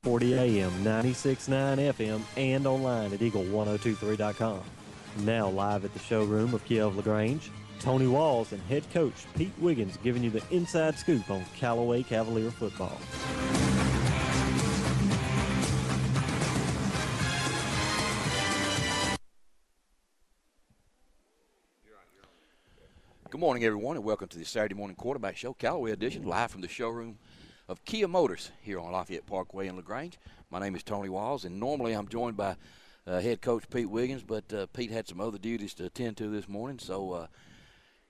640 AM, 96.9 FM, and online at eagle1023.com. Now live at the showroom of Kia of LaGrange, Tony Walls and head coach Pete Wiggins giving you the inside scoop on Callaway Cavalier football. Good morning, everyone, and welcome to the Saturday Morning Quarterback Show, Callaway edition, live from the showroom of Kia Motors here on Lafayette Parkway in LaGrange. My name is Tony Walls, and normally I'm joined by head coach Pete Wiggins, but Pete had some other duties to attend to this morning, so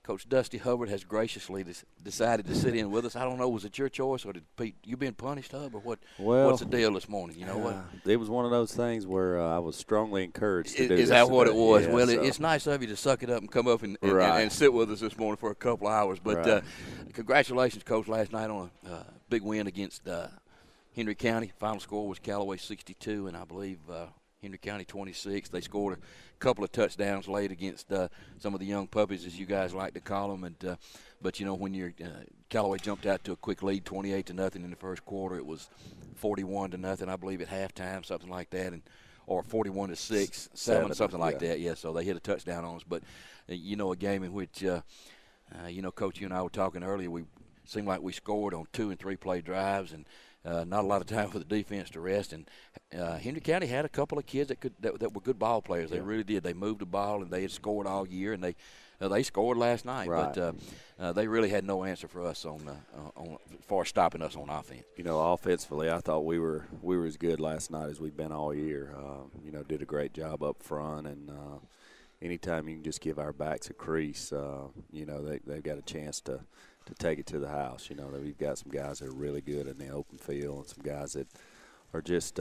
Coach Dusty Hubbard has graciously decided to sit in with us. I don't know, was it your choice, or did Pete, you been punished, Hub, or what? Well, what's the deal this morning? You know what? It was one of those things where I was strongly encouraged to do Is this that what it today. was? Yeah, well, so. it's nice of you to suck it up and come up and sit with us this morning for a couple of hours. But Right. Congratulations, Coach, last night on a big win against Henry County. Final score was Callaway 62, and I believe Henry County 26. They scored a couple of touchdowns late against some of the young puppies, as you guys like to call them. And but you know, when you're Callaway jumped out to a quick lead, 28-0 in the first quarter. It was 41-0, I believe, at halftime, something like that, or 41-6, something like that. Yeah, so they hit a touchdown on us. But you know, a game in which you know, Coach, you and I were talking earlier. We seemed like we scored on 2- and 3-play drives, and not a lot of time for the defense to rest. And Henry County had a couple of kids that were good ball players. They really did. They moved the ball, and they had scored all year, and they scored last night. Right. But they really had no answer for us on for stopping us on offense. You know, offensively, I thought we were as good last night as we've been all year. You know, did a great job up front, and anytime you can just give our backs a crease, you know, they've got a chance to take it to the house. You know, that we've got some guys that are really good in the open field, and some guys that are just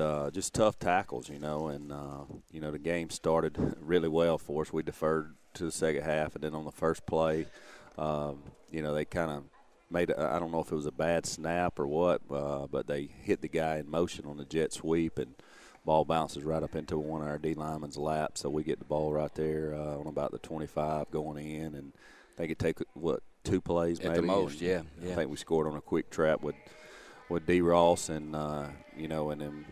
tough tackles. You know, and you know, the game started really well for us. We deferred to the second half, and then on the first play, you know, they kind of made I don't know if it was a bad snap or what, but they hit the guy in motion on the jet sweep, and ball bounces right up into one of our D linemen's lap. So we get the ball right there on about the 25 going in, and they could take 2 plays maybe at the most. Yeah. I think we scored on a quick trap with D Ross, and you know, and then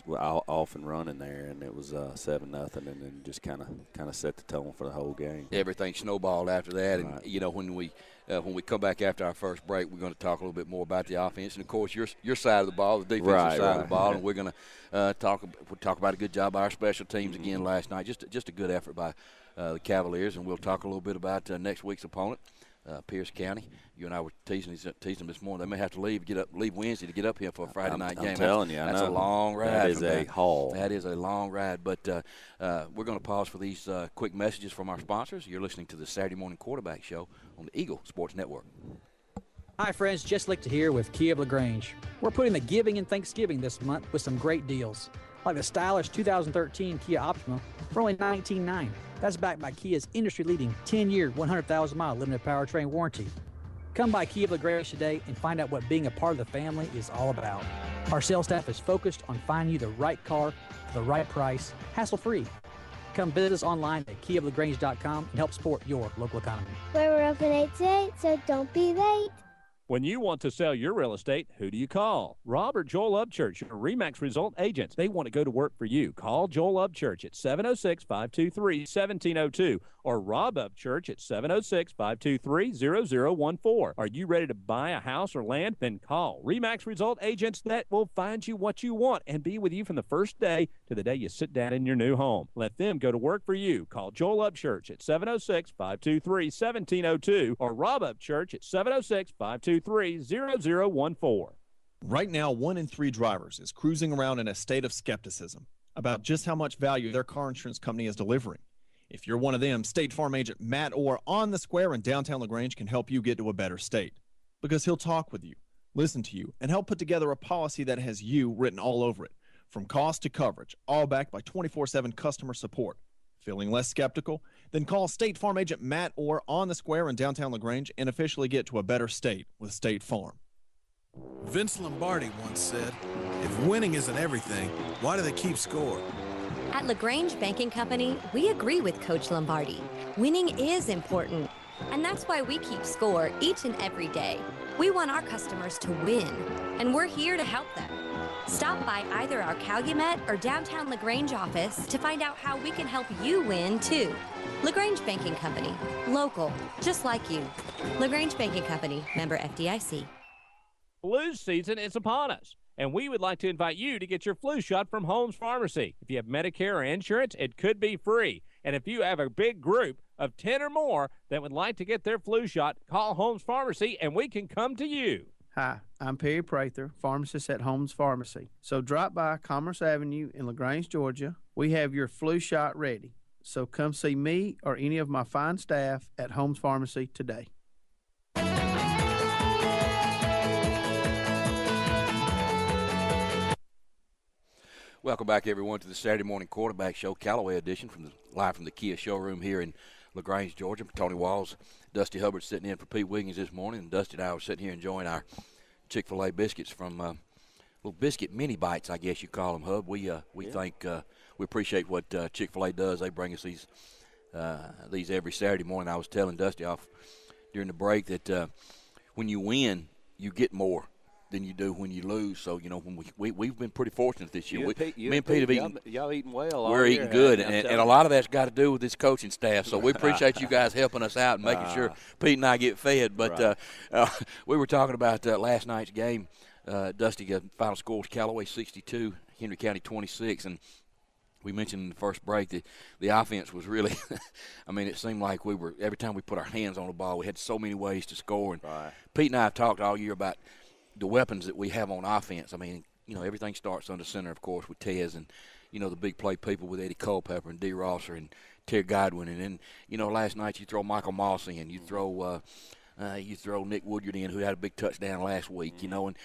off and running there, and it was 7-0, and then just kind of set the tone for the whole game. Everything snowballed after that, Right. and you know, when we come back after our first break, we're going to talk a little bit more about the offense, and of course your side of the ball, the defensive side of the ball, and we're going to talk about a good job by our special teams again last night. Just a good effort by the Cavaliers, and we'll talk a little bit about next week's opponent, Pierce County. You and I were teasing them this morning. They may have to leave Wednesday to get up here for a Friday night game. I'm telling you, that's a long ride. That is a haul. That is a long ride. But we're going to pause for these quick messages from our sponsors. You're listening to the Saturday Morning Quarterback Show on the Eagle Sports Network. Hi friends, Jess Lichter here with Kia of LaGrange. We're putting the giving in Thanksgiving this month with some great deals, like the stylish 2013 Kia Optima for only $19,900. That's backed by Kia's industry-leading 10-year, 100,000-mile limited powertrain warranty. Come by Kia of LaGrange today and find out what being a part of the family is all about. Our sales staff is focused on finding you the right car for the right price, hassle-free. Come visit us online at kiaoflagrange.com and help support your local economy. We're open 8 to 8, so don't be late. When you want to sell your real estate, who do you call? Rob or Joel Upchurch, your RE/MAX result agents. They want to go to work for you. Call Joel Upchurch at 706-523-1702 or Rob Upchurch at 706-523-0014. Are you ready to buy a house or land? Then call RE/MAX result agents that will find you what you want and be with you from the first day to the day you sit down in your new home. Let them go to work for you. Call Joel Upchurch at 706-523-1702 or Rob Upchurch at 706-523-0014. Right now, 1 in 3 drivers is cruising around in a state of skepticism about just how much value their car insurance company is delivering. If you're one of them, State Farm agent Matt Orr on the Square in downtown LaGrange can help you get to a better state, because he'll talk with you, listen to you, and help put together a policy that has you written all over it, from cost to coverage, all backed by 24/7 customer support. Feeling less skeptical? Then call State Farm agent Matt Orr on the Square in downtown LaGrange and officially get to a better state with State Farm. Vince Lombardi once said, if winning isn't everything, why do they keep score? At LaGrange Banking Company, we agree with Coach Lombardi. Winning is important, and that's why we keep score each and every day. We want our customers to win, and we're here to help them. Stop by either our Calumet or downtown LaGrange office to find out how we can help you win, too. LaGrange Banking Company. Local, just like you. LaGrange Banking Company, member FDIC. Flu season is upon us, and we would like to invite you to get your flu shot from Holmes Pharmacy. If you have Medicare or insurance, it could be free. And if you have a big group of 10 or more that would like to get their flu shot, call Holmes Pharmacy and we can come to you. Hi, I'm Perry Prather, pharmacist at Holmes Pharmacy. So drop by Commerce Avenue in LaGrange, Georgia. We have your flu shot ready. So come see me or any of my fine staff at Holmes Pharmacy today. Welcome back, everyone, to the Saturday Morning Quarterback Show, Callaway edition, live from the Kia showroom here in LaGrange, Georgia. Tony Walls, Dusty Hubbard sitting in for Pete Wiggins this morning, and Dusty and I were sitting here enjoying our Chick-fil-A biscuits from little biscuit mini bites, I guess you call them, Hub. We think we appreciate what Chick-fil-A does. They bring us these every Saturday morning. I was telling Dusty off during the break that when you win, you get more than you do when you lose. So, you know, when we've been pretty fortunate this year. Me and Pete have eaten. Y'all eating well. We're eating good, and a lot of that's got to do with this coaching staff. So we appreciate you guys helping us out and making sure Pete and I get fed. But we were talking about last night's game. Dusty, final score was Callaway 62, Henry County 26, and we mentioned in the first break that the offense was really – I mean, it seemed like every time we put our hands on the ball, we had so many ways to score. And Pete and I have talked all year about the weapons that we have on offense. I mean, you know, everything starts under center, of course, with Tez and, you know, the big play people with Eddie Culpepper and D. Rosser and Terry Godwin. And then, you know, last night you throw Michael Moss in. You throw Nick Woodyard in, who had a big touchdown last week, you know, and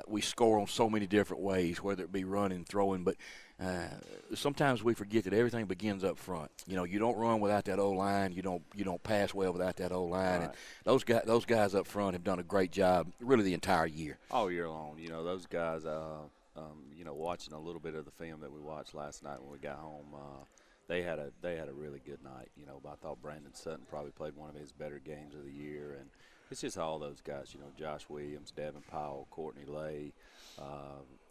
we score on so many different ways, whether it be running, throwing. But sometimes we forget that everything begins up front. You know, you don't run without that O-line. You don't pass well without that O-line. And those guys up front have done a great job really the entire year. All year long. You know, those guys, you know, watching a little bit of the film that we watched last night when we got home, they had a really good night. You know, I thought Brandon Sutton probably played one of his better games of the year. And it's just all those guys, you know, Josh Williams, Devin Powell, Courtney Lay,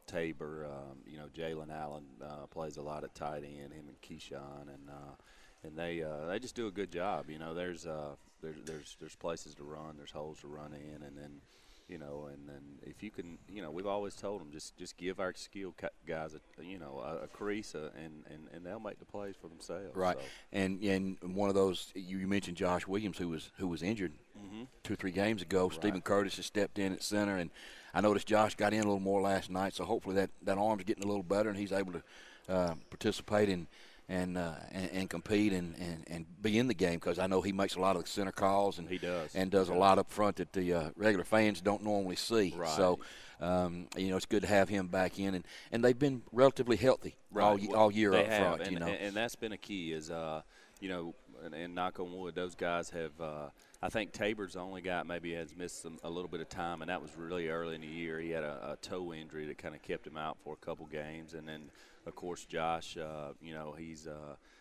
Tabor, you know, Jalen Allen plays a lot at tight end, him and Keyshawn, and they just do a good job. You know, there's places to run, there's holes to run in, and then, you know, and then if you can, you know, we've always told them just give our skilled guys a crease, and they'll make the plays for themselves. Right, so. and one of those you mentioned Josh Williams who was injured 2 or 3 games ago. Right. Stephen Curtis has stepped in at center, and I noticed Josh got in a little more last night, so hopefully that arm's getting a little better and he's able to participate and compete and be in the game, because I know he makes a lot of the center calls and he does a lot up front that the regular fans don't normally see. Right. So you know, it's good to have him back in, and they've been relatively healthy all year up front. And, you know, and that's been a key is you know, and knock on wood, those guys have. I think Tabor's the only guy maybe has missed a little bit of time, and that was really early in the year. He had a toe injury that kind of kept him out for a couple games, and then of course Josh, you know, he's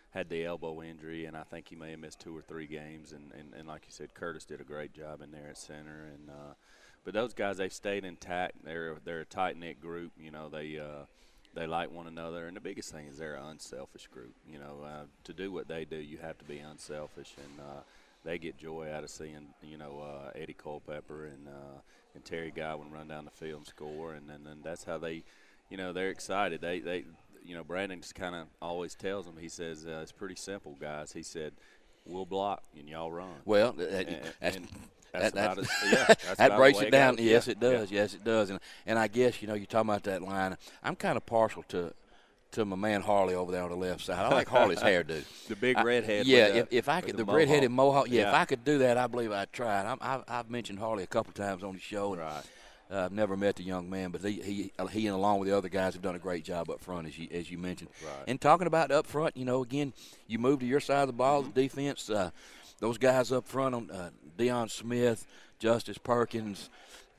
had the elbow injury, and I think he may have missed 2 or 3 games. And like you said, Curtis did a great job in there at center. And but those guys, they've stayed intact. They're a tight knit group. You know, they like one another, and the biggest thing is they're an unselfish group. You know, to do what they do, you have to be unselfish, and they get joy out of seeing, you know, Eddie Culpepper and Terry Godwin run down the field and score, and then that's how they, you know, they're excited. They you know, Brandon just kind of always tells them, he says, it's pretty simple, guys. He said, we'll block and y'all run. Well, that breaks it down. Yes, it does. Yeah. Yes, it does. And I guess, you know, you're talking about that line. I'm kind of partial to my man Harley over there on the left side. I like Harley's hairdo. The big redhead. If I could, the redheaded mohawk. Yeah, if I could do that, I believe I'd try it. I've mentioned Harley a couple times on the show. Right. I've never met the young man, but he and along with the other guys have done a great job up front, as you mentioned. Right. And talking about up front, you know, again, you move to your side of the ball, the defense. Those guys up front on Deion Smith, Justice Perkins,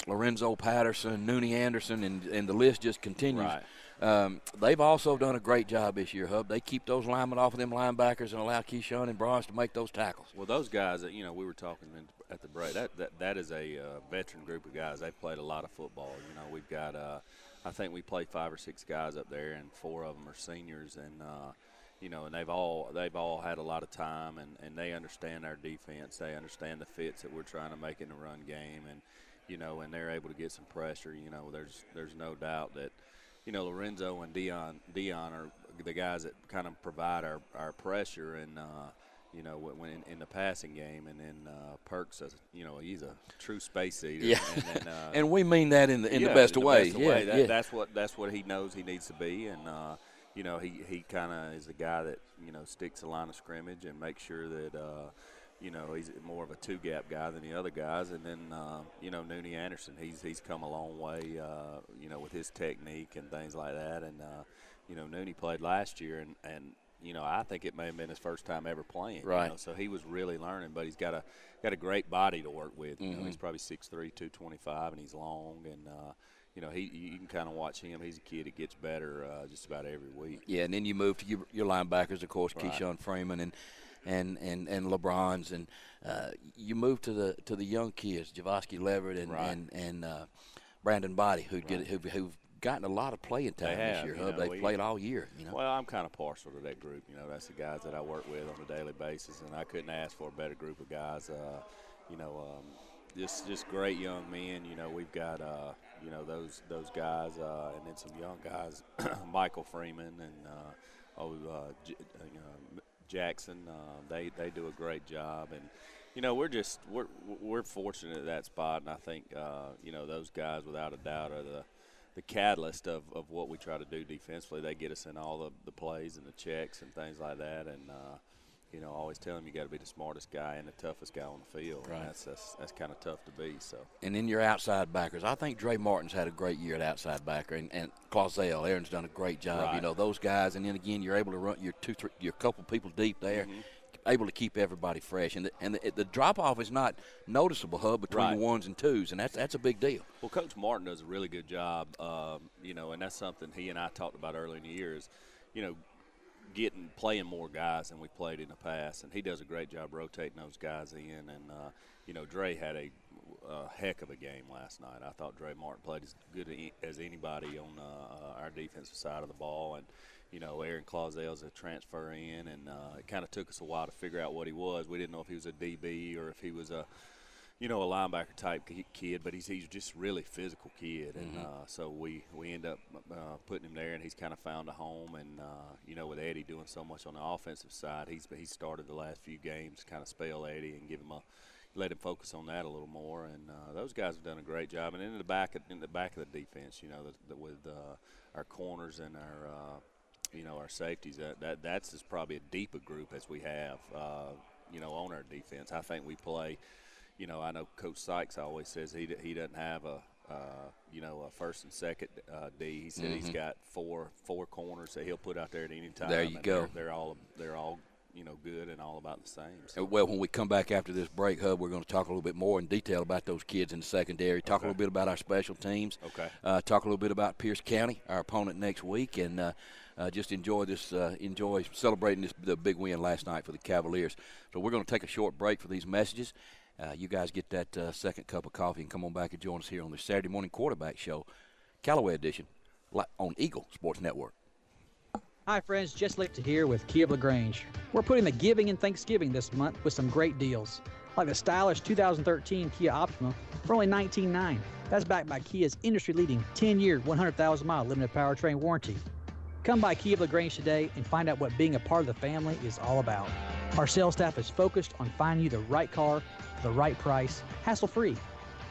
Lorenzo Patterson, Nooney Anderson, and the list just continues. Right. They've also done a great job this year, Hub. They keep those linemen off of them linebackers and allow Keyshawn and Bronze to make those tackles. Well, those guys, you know, we were talking at the break, that is a veteran group of guys. They've played a lot of football. You know, we've got I think we play 5 or 6 guys up there, and 4 of them are seniors, and you know, and they've all had a lot of time, and they understand our defense. They understand the fits that we're trying to make in the run game, and you know, and they're able to get some pressure. You know, there's no doubt that, you know, Lorenzo and Dion are the guys that kind of provide our pressure, and you know, when in the passing game, and then Perks, you know, he's a true space eater. Yeah, and, then, and we mean that in the best of ways. That's what he knows he needs to be, and you know, he kind of is the guy that, you know, sticks the line of scrimmage and makes sure that you know, he's more of a 2-gap guy than the other guys. And then you know, Nooney Anderson, he's come a long way, you know, with his technique and things like that. And you know, Nooney played last year, and you know, I think it may have been his first time ever playing. Right. You know, so he was really learning, but he's got a great body to work with. You know, he's probably 6'3", 225, and he's long, and you know, you can kind of watch him. He's a kid that gets better just about every week. Yeah, and then you move to your linebackers, of course, Right. Keyshawn Freeman and LeBron's, and you move to the young kids, Javosky Leverett and Brandon Body, who've gotten a lot of playing time this year. They've played all year. You know. Well, I'm kind of partial to that group. You know, that's the guys that I work with on a daily basis, and I couldn't ask for a better group of guys. You know, just great young men. You know, we've got you know, those guys, and then some young guys, Michael Freeman and Jackson. They do a great job, and you know, we're fortunate at that spot, and I think you know, those guys without a doubt are the catalyst of what we try to do defensively. They get us in all the plays and the checks and things like that, and you know, I always tell them you got to be the smartest guy and the toughest guy on the field. Right. And that's kind of tough to be. So. And then your outside backers. I think Dre Martin's had a great year at outside backer, and Clausell, Aaron's done a great job. Right. You know, those guys, and then again, you're able to run your couple people deep there. Mm-hmm. Able to keep everybody fresh, and the drop off is not noticeable, Hub, between Right. the ones and twos, and that's a big deal. Well, Coach Martin does a really good job, you know, and that's something he and I talked about early in the year is, you know, playing more guys than we played in the past, and he does a great job rotating those guys in. And you know, Dre had a heck of a game last night. I thought Dre Martin played as good as anybody on our defensive side of the ball, and you know, Aaron Clausell's a transfer in, and it kind of took us a while to figure out what he was. We didn't know if he was a DB or if he was a, you know, a linebacker type kid, but he's just really physical kid, and so we end up putting him there, and he's kind of found a home. And you know, with Eddie doing so much on the offensive side, he's started the last few games kind of spell Eddie and let him focus on that a little more. And those guys have done a great job. And in the back of the defense, you know, with our corners and our you know, our safeties, that's probably a deeper group as we have, you know, on our defense. I think we play, you know, I know Coach Sykes always says he doesn't have you know, a first and second D. He said he's got four corners that he'll put out there at any time. There you go. They're all you know, good and all about the same. So. Well, when we come back after this break, Hub, we're going to talk a little bit more in detail about those kids in the secondary, talk a little bit about our special teams, talk a little bit about Pierce County, our opponent next week, and just enjoy celebrating the big win last night for the Cavaliers. So we're going to take a short break for these messages. You guys get that second cup of coffee and come on back and join us here on the Saturday Morning Quarterback Show, Callaway edition, on Eagle Sports Network. Hi, friends. Jess Lichter here with Kia of LaGrange. We're putting the giving and Thanksgiving this month with some great deals, like the stylish 2013 Kia Optima for only $19,900. That's backed by Kia's industry-leading 10-year, 100,000-mile limited powertrain warranty. Come by Kia of LaGrange today and find out what being a part of the family is all about. Our sales staff is focused on finding you the right car, the right price, hassle-free.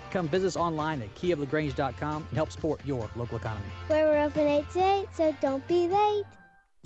Come visit us online at kiaoflagrange.com and help support your local economy. We're open 8 to 8, so don't be late.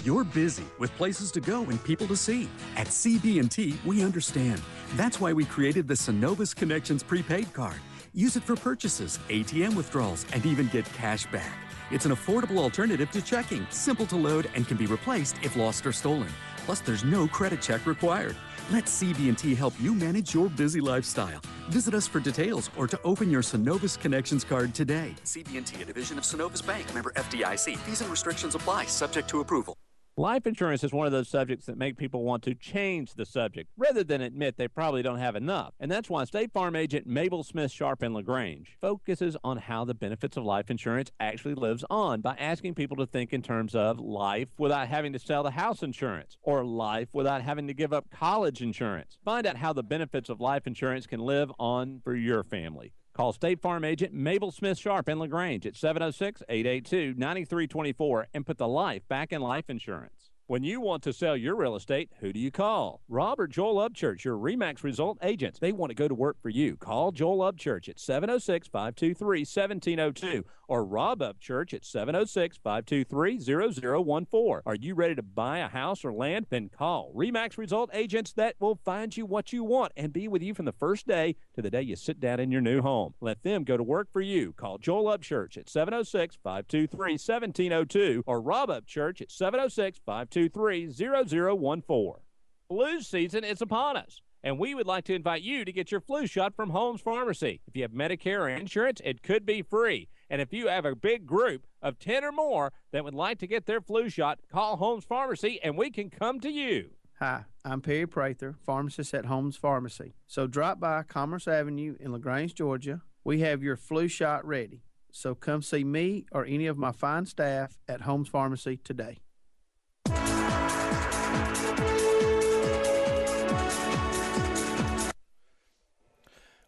You're busy with places to go and people to see. At CB&T, we understand. That's why we created the Synovus Connections prepaid card. Use it for purchases, ATM withdrawals, and even get cash back. It's an affordable alternative to checking, simple to load, and can be replaced if lost or stolen. Plus, there's no credit check required. Let CB&T help you manage your busy lifestyle. Visit us for details or to open your Synovus Connections card today. CB&T, a division of Synovus Bank, member FDIC. Fees and restrictions apply, subject to approval. Life insurance is one of those subjects that make people want to change the subject rather than admit they probably don't have enough. And that's why State Farm agent Mabel Smith Sharp in LaGrange focuses on how the benefits of life insurance actually lives on by asking people to think in terms of life without having to sell the house insurance or life without having to give up college insurance. Find out how the benefits of life insurance can live on for your family. Call State Farm agent Mabel Smith Sharp in LaGrange at 706-882-9324 and put the life back in life insurance. When you want to sell your real estate, who do you call? Rob or Joel Upchurch, your RE/MAX result agents. They want to go to work for you. Call Joel Upchurch at 706-523-1702 or Rob Upchurch at 706-523-0014. Are you ready to buy a house or land? Then call RE/MAX result agents that will find you what you want and be with you from the first day to the day you sit down in your new home. Let them go to work for you. Call Joel Upchurch at 706-523-1702 or Rob Upchurch at 706-523-0014. Flu season is upon us, and we would like to invite you to get your flu shot from Holmes Pharmacy. If you have Medicare or insurance, it could be free. And if you have a big group of 10 or more that would like to get their flu shot, call Holmes Pharmacy, and we can come to you. Hi, I'm Perry Prather, pharmacist at Holmes Pharmacy. So drop by Commerce Avenue in LaGrange, Georgia. We have your flu shot ready. So come see me or any of my fine staff at Holmes Pharmacy today.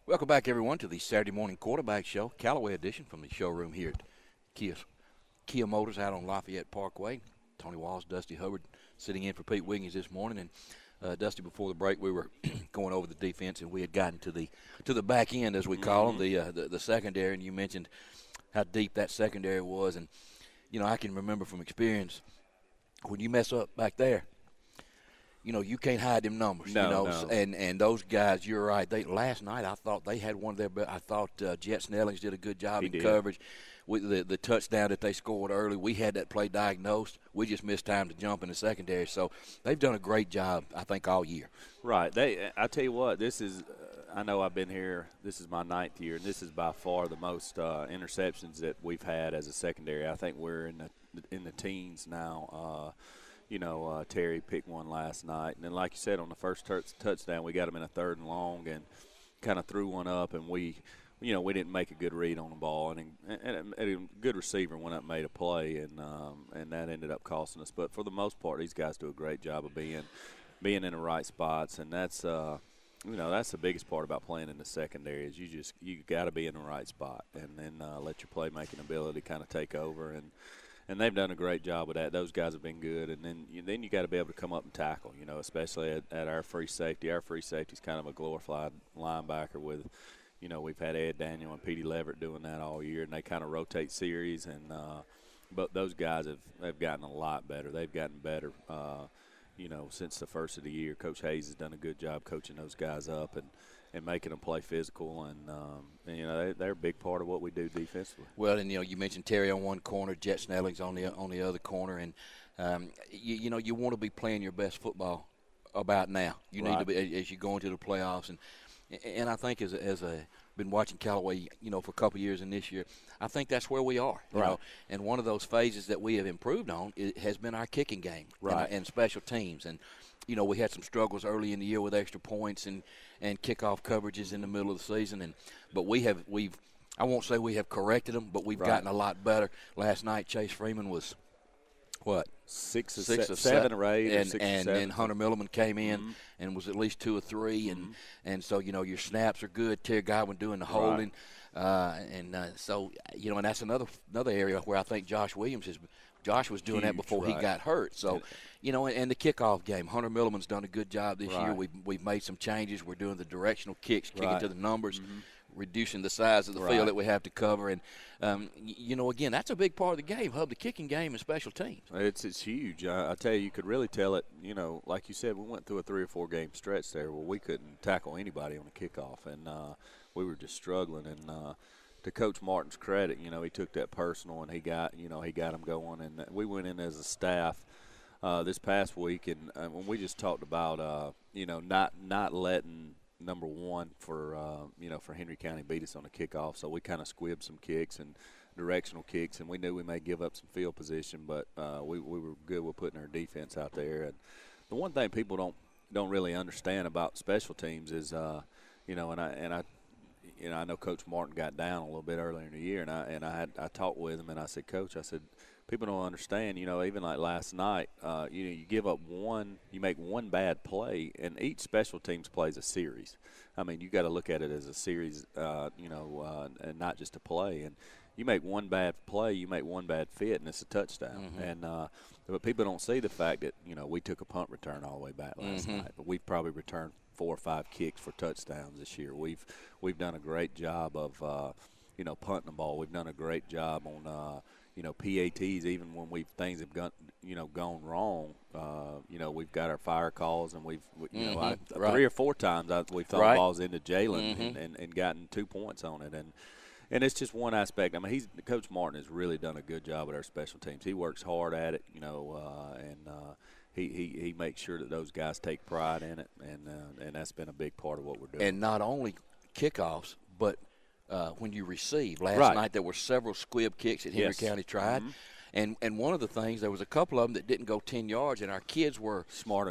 Welcome back, everyone, to the Saturday Morning Quarterback Show, Callaway edition from the showroom here at Kia Motors out on Lafayette Parkway. Tony Walls, Dusty Hubbard sitting in for Pete Wiggins this morning. And Dusty, before the break, we were going over the defense, and we had gotten to the back end, as we call them, the secondary. And you mentioned how deep that secondary was. And, you know, I can remember from experience, when you mess up back there, you know, you can't hide them numbers. No. And those guys, you're right. Last night I thought they had one of their best. I thought Jet Snellings did a good job in coverage. With the touchdown that they scored early, we had that play diagnosed. We just missed time to jump in the secondary. So they've done a great job, I think, all year. Right. I tell you what, this is I know I've been here. This is my 9th year, and this is by far the most interceptions that we've had as a secondary. I think we're in the teens now. Terry picked one last night. And then, like you said, on the first touchdown, we got him in a 3rd and long and kind of threw one up, and we didn't make a good read on the ball. And a good receiver went up and made a play, and that ended up costing us. But for the most part, these guys do a great job of being in the right spots, and that's that's the biggest part about playing in the secondary is you got to be in the right spot, and then let your playmaking ability kind of take over. And they've done a great job with that. Those guys have been good. And then you got to be able to come up and tackle, especially at our free safety. Our free safety is kind of a glorified linebacker with, we've had Ed Daniel and Petey Leverett doing that all year, and they kind of rotate series. And but those guys have gotten a lot better. They've gotten better, since the first of the year. Coach Hayes has done a good job coaching those guys up and making them play physical, and they're a big part of what we do defensively. Well, and you mentioned Terry on one corner, Jet Snellings on the other corner, and you want to be playing your best football about now. You need to be as you go into the playoffs, and I think as been watching Callaway, for a couple of years and this year, I think that's where we are. You know, and one of those phases that we have improved on has been our kicking game, and special teams, and. We had some struggles early in the year with extra points and kickoff coverages in the middle of the season, but we've I won't say we have corrected them, but we've gotten a lot better. Last night, Chase Freeman was what 6 or 7 or 8, and then Hunter Milliman came in and was at least 2 or 3, and so your snaps are good. Terry Godwin doing the holding, and that's another area where I think Josh was doing that before he got hurt. So, and the kickoff game, Hunter Milliman's done a good job this year. We've made some changes. We're doing the directional kicks, kicking to the numbers, reducing the size of the field that we have to cover. And, again, that's a big part of the game, the kicking game and special teams. It's huge. I tell you could really tell it, like you said, we went through a 3 or 4 game stretch there where we couldn't tackle anybody on the kickoff, and we were just struggling. And to Coach Martin's credit, he took that personal and he got them going. And we went in as a staff this past week, and when we just talked about, not letting number one for Henry County beat us on the kickoff. So we kind of squibbed some kicks, and directional kicks, and we knew we may give up some field position, but we were good with putting our defense out there. And the one thing people don't really understand about special teams is, you know, and I know Coach Martin got down a little bit earlier in the year, and I talked with him, and I said, Coach, I said, people don't understand, you know, even like last night, you know, you give up you make one bad play, and each special teams plays a series. I mean, you got to look at it as a series, you know, and not just a play. And you make one bad play, you make one bad fit, and it's a touchdown. And but people don't see the fact that, you know, we took a punt return all the way back last night, but we've probably returned 4 or 5 kicks for touchdowns this year. We've done a great job of, you know, punting the ball. We've done a great job on, you know, PATs, even when things have gone wrong. You know, we've got our fire calls, and you know, 3 or 4 times we've thrown balls into Jalen and gotten 2 points on it. And it's just one aspect. I mean, Coach Martin has really done a good job with our special teams. He works hard at it, you know, and he makes sure that those guys take pride in it, and that's been a big part of what we're doing. And not only kickoffs, but when you receive. Last night there were several squib kicks that Henry County tried. And one of the things, there was a couple of them that didn't go 10 yards, and our kids were smart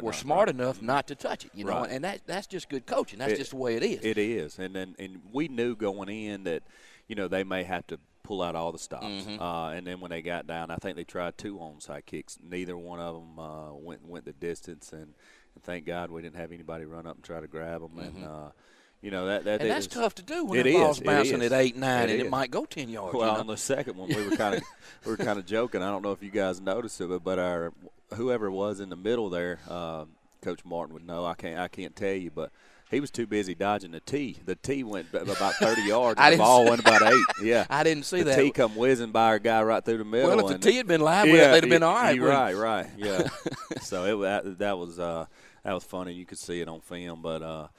enough not to touch it, you know. And that's just good coaching. That's just the way it is. It is. And we knew going in that, you know, they may have to pull out all the stops. And then when they got down, I think they tried 2 onside kicks. Neither one of them went the distance, and thank God we didn't have anybody run up and try to grab them. And you know, that's tough to do when the ball's bouncing at 8-9 and it might go 10 yards. Well, you know? on the second one, we were kind of joking. I don't know if you guys noticed it, but whoever was in the middle there, Coach Martin would know. I can't tell you, but he was too busy dodging the tee. The tee went about 30 yards, and the ball went about 8. Yeah, I didn't see that. The tee come whizzing by our guy right through the middle. Well, if the tee had been live, they'd have been all right. Right, yeah. So that was funny. You could see it on film, but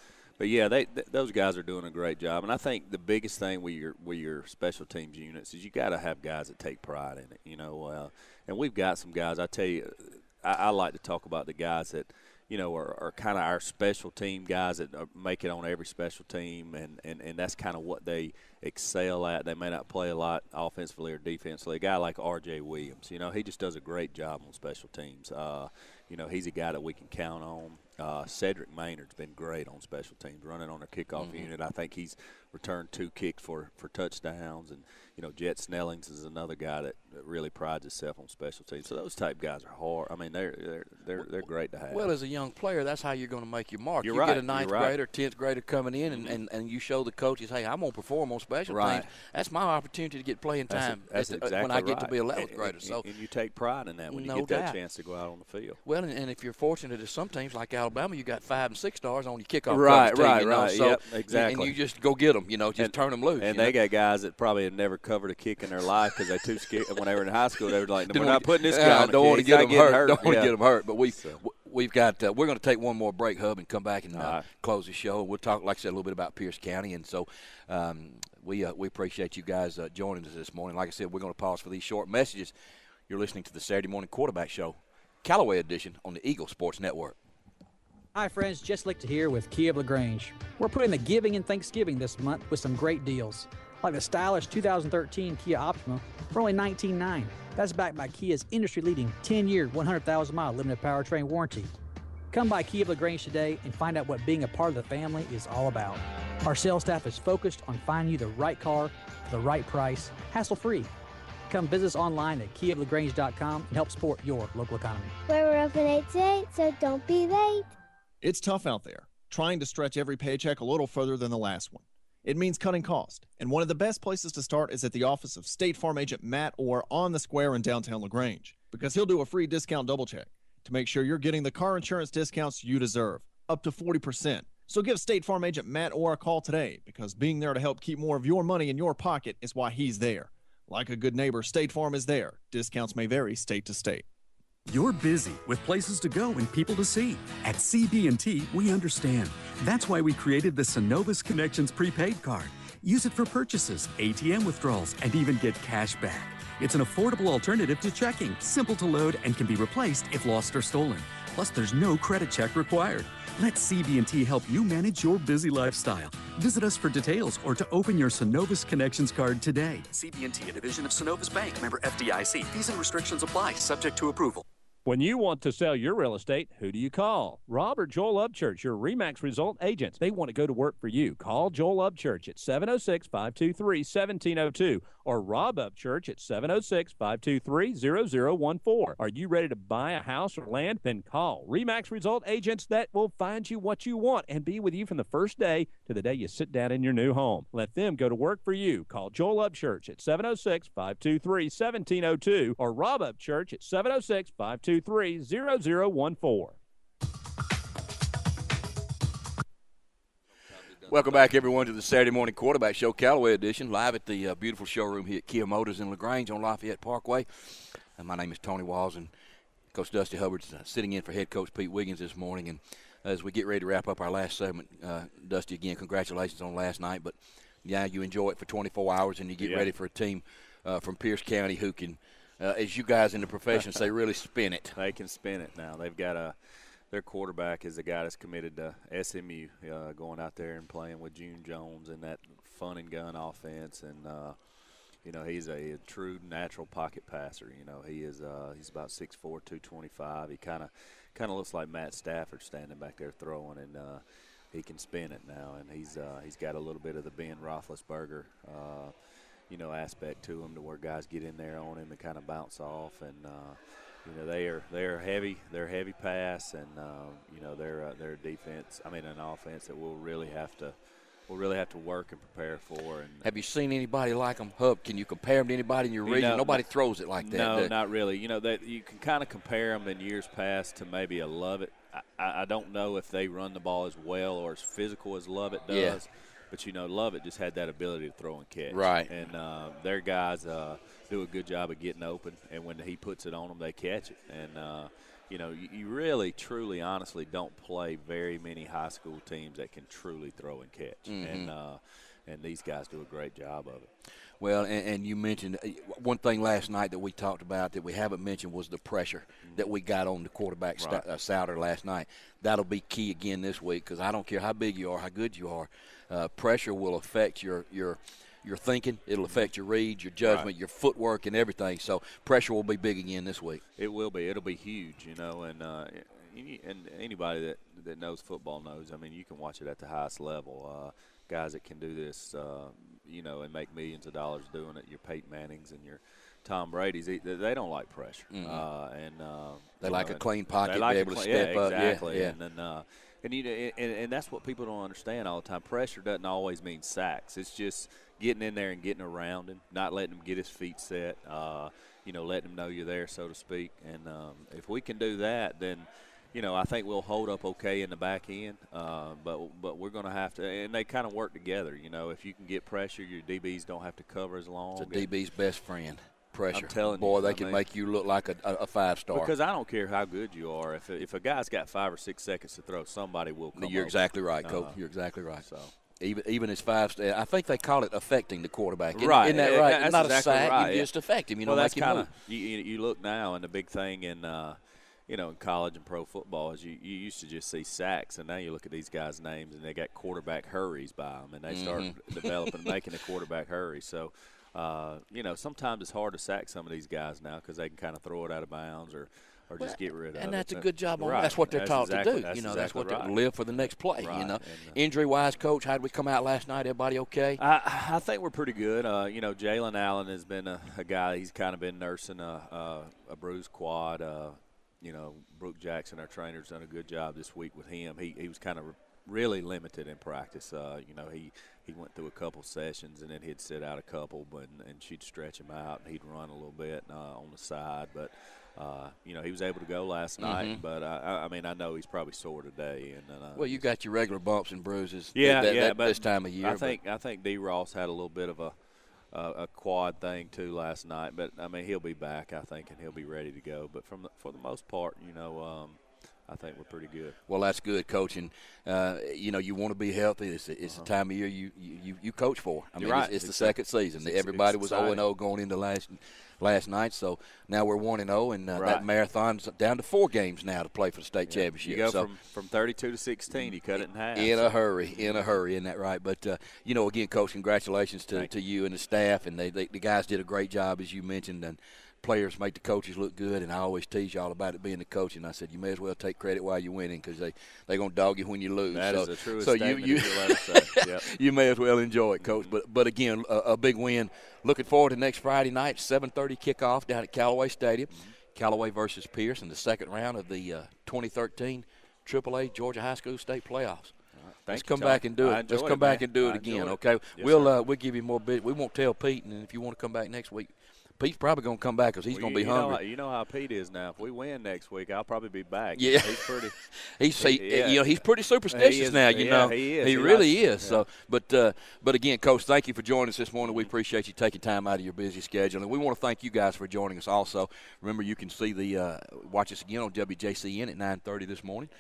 yeah, those guys are doing a great job. And I think the biggest thing with your special teams units is you got to have guys that take pride in it, you know. And we've got some guys. I tell you, I like to talk about the guys that, you know, are kind of our special team guys that make it on every special team, and that's kind of what they excel at. They may not play a lot offensively or defensively. A guy like R.J. Williams, you know, he just does a great job on special teams. You know, he's a guy that we can count on. Cedric Maynard's been great on special teams, running on our kickoff unit. I think he's returned 2 kicks for touchdowns. And, you know, Jet Snellings is another guy that really prides himself on special teams. So those type guys are hard. I mean, they're great to have. Well, as a young player, that's how you're going to make your mark. You get a 9th grader, 10th grader coming in, and you show the coaches, hey, I'm going to perform on special teams. That's my opportunity to get playing time that's exactly when I get to be 11th grader. So, and you take pride in that when you get that chance to go out on the field. Well, and if you're fortunate at some teams like Alabama, you got 5 and 6 stars on your kikickoff. Right. So, yep, exactly. And you just go get them, you know, just turn them loose. And they got guys that probably have never covered a kick in their life because they're too scared. When they were in high school, they were like, we're not putting this guy on the don't want to get them hurt. Don't want to get them hurt. But we've got we're going to take one more break, Hub, and come back and close the show. We'll talk, like I said, a little bit about Pierce County. And so we appreciate you guys joining us this morning. Like I said, we're going to pause for these short messages. You're listening to the Saturday Morning Quarterback Show, Callaway edition on the Eagle Sports Network. Hi friends, Jess Lichter here with Kia of LaGrange. We're putting the giving and Thanksgiving this month with some great deals, like the stylish 2013 Kia Optima for only $19,900. That's backed by Kia's industry-leading 10-year, 100,000-mile limited powertrain warranty. Come by Kia of LaGrange today and find out what being a part of the family is all about. Our sales staff is focused on finding you the right car for the right price, hassle-free. Come visit us online at kiaoflagrange.com and help support your local economy. We're open 8 to 8, so don't be late. It's tough out there, trying to stretch every paycheck a little further than the last one. It means cutting cost, and one of the best places to start is at the office of State Farm agent Matt Orr on the square in downtown LaGrange, because he'll do a free discount double check to make sure you're getting the car insurance discounts you deserve, up to 40%. So give State Farm agent Matt Orr a call today, because being there to help keep more of your money in your pocket is why he's there. Like a good neighbor, State Farm is there. Discounts may vary state to state. You're busy with places to go and people to see. At CB&T, we understand. That's why we created the Synovus Connections prepaid card. Use it for purchases, ATM withdrawals, and even get cash back. It's an affordable alternative to checking, simple to load, and can be replaced if lost or stolen. Plus, there's no credit check required. Let CB&T help you manage your busy lifestyle. Visit us for details or to open your Synovus Connections card today. CB&T, a division of Synovus Bank, member FDIC. Fees and restrictions apply, subject to approval. When you want to sell your real estate, who do you call? Rob or Joel Upchurch, your RE/MAX result agents. They want to go to work for you. Call Joel Upchurch at 706-523-1702 or Rob Upchurch at 706-523-0014. Are you ready to buy a house or land? Then call RE/MAX result agents that will find you what you want and be with you from the first day to the day you sit down in your new home. Let them go to work for you. Call Joel Upchurch at 706-523-1702 or Rob Upchurch at 706-523-0014. Welcome back, everyone, to the Saturday Morning Quarterback Show, Callaway edition, live at the beautiful showroom here at Kia Motors in LaGrange on Lafayette Parkway. And my name is Tony Walls, and Coach Dusty Hubbard's sitting in for head coach Pete Wiggins this morning. And as we get ready to wrap up our last segment, Dusty, again, congratulations on last night. But, yeah, you enjoy it for 24 hours, and you get ready for a team from Pierce County who can – as you guys in the profession say, really spin it. They can spin it now. They've got their quarterback is a guy that's committed to SMU, going out there and playing with June Jones and that fun and gun offense. And, he's a true natural pocket passer. He's about 6'4", 225. He kind of looks like Matt Stafford standing back there throwing, and he can spin it now. And he's got a little bit of the Ben Roethlisberger aspect to him, to where guys get in there on him and kind of bounce off, and they're heavy pass, and they're defense. An offense that we'll really have to work and prepare for. And have you seen anybody like them, Hub? Can you compare them to anybody in your region? Nobody throws it like that. No, not really. That you can kind of compare them in years past to maybe a Lovett. I don't know if they run the ball as well or as physical as Lovett does. Yeah. But, Lovett just had that ability to throw and catch. Right. And their guys do a good job of getting open, and when he puts it on them, they catch it. And, you really, truly, honestly don't play very many high school teams that can truly throw and catch. Mm-hmm. And these guys do a great job of it. Well, and you mentioned one thing last night that we talked about that we haven't mentioned was the pressure that we got on the quarterback Souter last night. That'll be key again this week, because I don't care how big you are, how good you are. Pressure will affect your thinking. It'll affect your read, your judgment, your footwork, and everything. So pressure will be big again this week. It will be. It'll be huge, and anybody that knows football knows. You can watch it at the highest level. Guys that can do this, and make millions of dollars doing it. Your Peyton Mannings and your Tom Brady's, they don't like pressure. Mm-hmm. They like a clean pocket, be able to step up. Exactly. Yeah. And that's what people don't understand all the time. Pressure doesn't always mean sacks. It's just getting in there and getting around him, not letting him get his feet set, letting him know you're there, so to speak. And if we can do that, then, I think we'll hold up okay in the back end. But we're going to have to – and they kind of work together. If you can get pressure, your DBs don't have to cover as long. It's a DB's best friend. Pressure. I'm telling you. Boy, they I can mean, make you look like a five-star. Because I don't care how good you are. If a guy's got 5 or 6 seconds to throw, somebody will come You're over. Exactly right, Coach. You're exactly right. So even as 5 – I think they call it affecting the quarterback. Right. Isn't that right? That's not exactly a sack. right. You just affect him. Well, that's kind of – you look now, and the big thing in in college and pro football is you used to just see sacks, and now you look at these guys' names, and they got quarterback hurries by them, and they start developing, making a quarterback hurry. So – sometimes it's hard to sack some of these guys now because they can kind of throw it out of bounds or just get rid of it. And that's a good job. That's what they're taught to do. That's what they live for the next play. Right. Injury-wise, Coach, how did we come out last night? Everybody okay? I think we're pretty good. Jalen Allen has been a guy. He's kind of been nursing a bruised quad. Brooke Jackson, our trainer, has done a good job this week with him. He was kind of really limited in practice. He went through a couple sessions, and then he'd sit out a couple, and she'd stretch him out, and he'd run a little bit on the side. But, he was able to go last night. But, I know he's probably sore today. And well, you got your regular bumps and bruises but this time of year. I think D. Ross had a little bit of a quad thing, too, last night. But, he'll be back, I think, and he'll be ready to go. But for the most part, I think we're pretty good. Well, that's good, Coach. And, you want to be healthy. It's the time of year you coach for. I mean, right. it's the second season. Everybody was 0-0 going into last night, so now we're 1-0, and that marathon's down to 4 games now to play for the state championship. You go from 32 to 16, you cut it in half. In a hurry, isn't that right? But, again, Coach, congratulations to you and the staff, and the guys did a great job, as you mentioned, and players make the coaches look good, and I always tease y'all about it being the coach, and I said you may as well take credit while you're winning because they're going to dog you when you lose. That is the truest statement you'll ever say. Yep. You may as well enjoy it, Coach. But again, a big win. Looking forward to next Friday night, 7:30 kickoff down at Callaway Stadium. Callaway versus Pierce in the second round of the 2013 AAA Georgia High School State Playoffs. Let's come back and do it. Let's come back and do it again, okay? Yes, we'll give you more bit. We won't tell Pete, and if you want to come back next week, Pete's probably going to come back because he's going to be hungry. You know how Pete is now. If we win next week, I'll probably be back. Yeah, he's pretty. He's pretty superstitious now. You know, he is. He really is. Yeah. So, but again, Coach, thank you for joining us this morning. We appreciate you taking time out of your busy schedule, and we want to thank you guys for joining us. Also, remember you can see watch us again on WJCN at 9:30 this morning.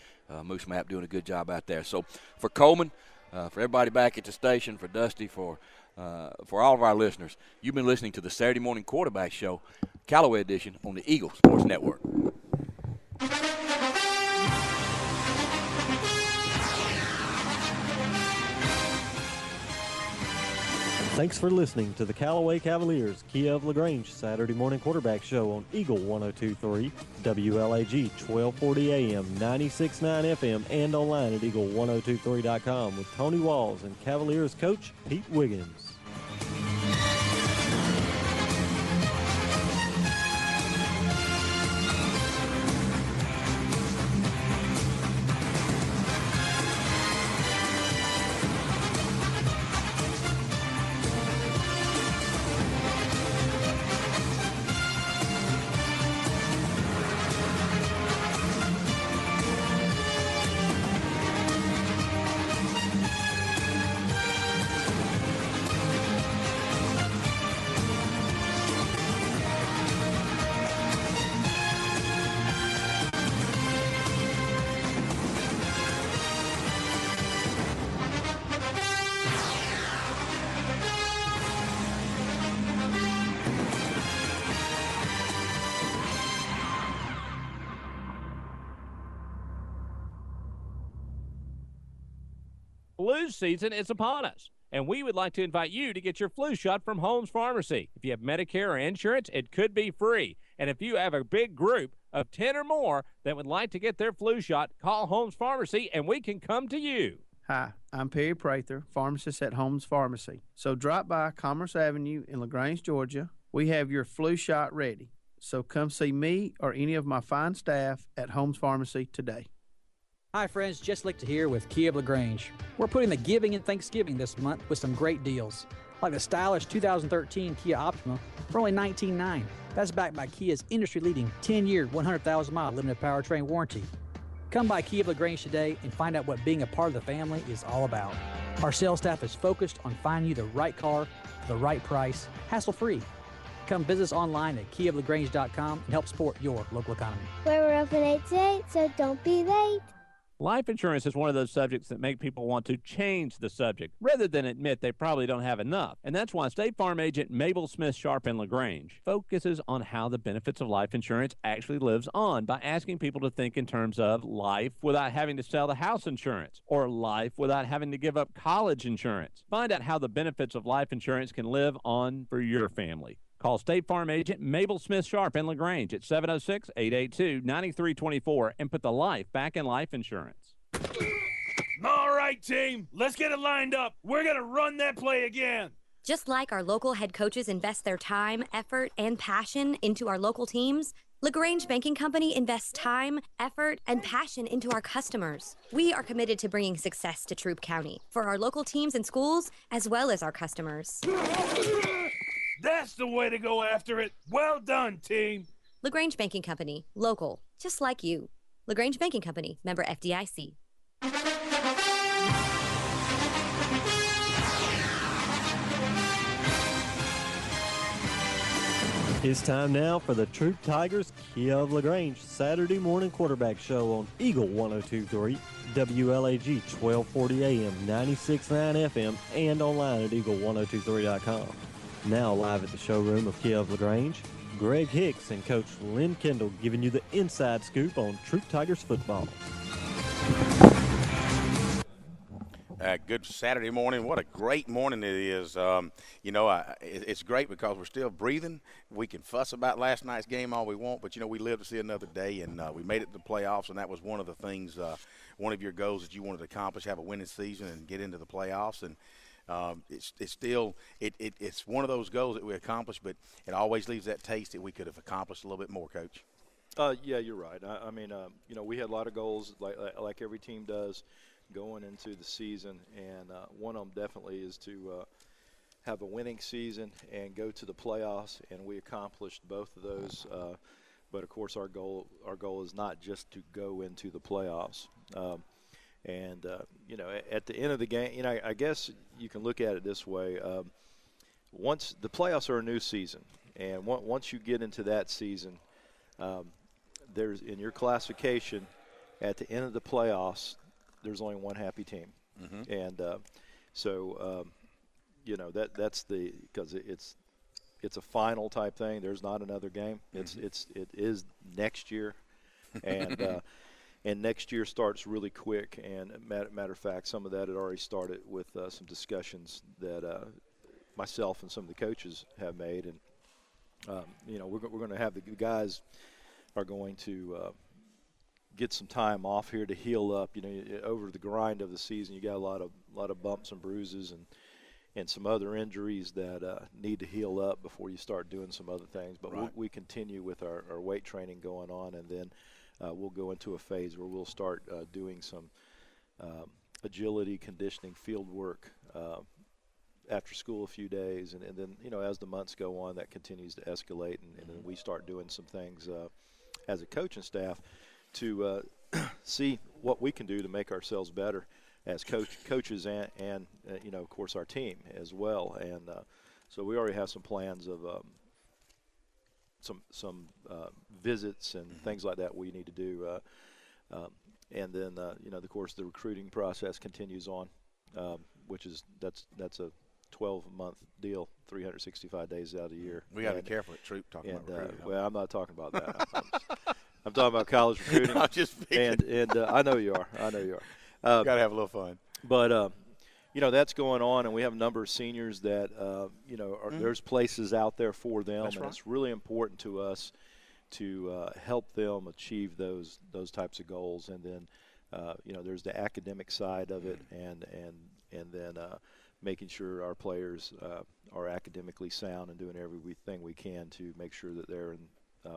Moose Map doing a good job out there. So, for Coleman, for everybody back at the station, for Dusty, for all of our listeners, you've been listening to the Saturday Morning Quarterback Show, Callaway edition on the Eagle Sports Network. Thanks for listening to the Callaway Cavaliers Kia of LaGrange Saturday Morning Quarterback Show on Eagle 102.3, WLAG 1240 AM, 96.9 FM, and online at eagle1023.com with Tony Walls and Cavaliers coach Pete Wiggins. Flu season is upon us, and we would like to invite you to get your flu shot from Holmes Pharmacy. If you have Medicare or insurance, it could be free. And if you have a big group of 10 or more that would like to get their flu shot, call Holmes Pharmacy, and we can come to you. Hi, I'm Perry Prather, pharmacist at Holmes Pharmacy. So drop by Commerce Avenue in LaGrange, Georgia. We have your flu shot ready. So come see me or any of my fine staff at Holmes Pharmacy today. Hi friends, Jess Lichter here with Kia of LaGrange. We're putting the giving in Thanksgiving this month with some great deals, like the stylish 2013 Kia Optima for only $19,900. That's backed by Kia's industry-leading 10-year, 100,000-mile limited powertrain warranty. Come by Kia of LaGrange today and find out what being a part of the family is all about. Our sales staff is focused on finding you the right car for the right price, hassle-free. Come visit us online at kiaoflagrange.com and help support your local economy. We're open 8 to 8, so don't be late. Life insurance is one of those subjects that make people want to change the subject rather than admit they probably don't have enough. And that's why State Farm agent Mabel Smith Sharp in LaGrange focuses on how the benefits of life insurance actually lives on by asking people to think in terms of life without having to sell the house insurance or life without having to give up college insurance. Find out how the benefits of life insurance can live on for your family. Call State Farm agent Mabel Smith Sharp in LaGrange at 706-882-9324 and put the life back in life insurance. All right, team, let's get it lined up. We're going to run that play again. Just like our local head coaches invest their time, effort, and passion into our local teams, LaGrange Banking Company invests time, effort, and passion into our customers. We are committed to bringing success to Troup County for our local teams and schools, as well as our customers. That's the way to go after it. Well done, team. LaGrange Banking Company, local, just like you. LaGrange Banking Company, member FDIC. It's time now for the Troup Tigers Kia of LaGrange Saturday morning quarterback show on Eagle 102.3, WLAG 1240 AM, 96.9 FM, and online at eagle1023.com. Now live at the showroom of Kia of LaGrange, Greg Hicks and Coach Lynn Kendall giving you the inside scoop on Troup Tigers football. Good Saturday morning. What a great morning it is. It's great because we're still breathing. We can fuss about last night's game all we want, but, we live to see another day, and we made it to the playoffs, and that was one of the things, one of your goals that you wanted to accomplish, have a winning season and get into the playoffs. And it's one of those goals that we accomplished, but it always leaves that taste that we could have accomplished a little bit more, Coach. Yeah, you're right. We had a lot of goals like every team does going into the season, and one of them definitely is to have a winning season and go to the playoffs, and we accomplished both of those. But of course, our goal is not just to go into the playoffs. At the end of the game, I guess you can look at it this way: once the playoffs are a new season, and once you get into that season, there's in your classification at the end of the playoffs, there's only one happy team. Mm-hmm. And that's because it's a final type thing. There's not another game. Mm-hmm. It is next year, and and next year starts really quick. And matter of fact, some of that had already started with some discussions that myself and some of the coaches have made. And we're going to have the guys are going to get some time off here to heal up. Over the grind of the season, you got a lot of bumps and bruises and some other injuries that need to heal up before you start doing some other things. But right. we continue with our weight training going on, and then we'll go into a phase where we'll start doing some agility, conditioning, field work after school a few days, and then as the months go on, that continues to escalate, and then we start doing some things as a coaching staff to see what we can do to make ourselves better as coaches and of course our team as well. And so we already have some plans of some visits and mm-hmm. things like that we need to do. And then of course the recruiting process continues on, which is that's a 12-month deal, 365 days out of the year. We got to be careful at Troup talking about recruiting. Well, I'm not talking about that. I'm talking about college recruiting. I'm just and I know you are. Got to have a little fun. But that's going on, and we have a number of seniors that mm-hmm. there's places out there for them, That's and right. it's really important to us to help them achieve those types of goals. And then there's the academic side of it, and then making sure our players are academically sound and doing everything we can to make sure that they're in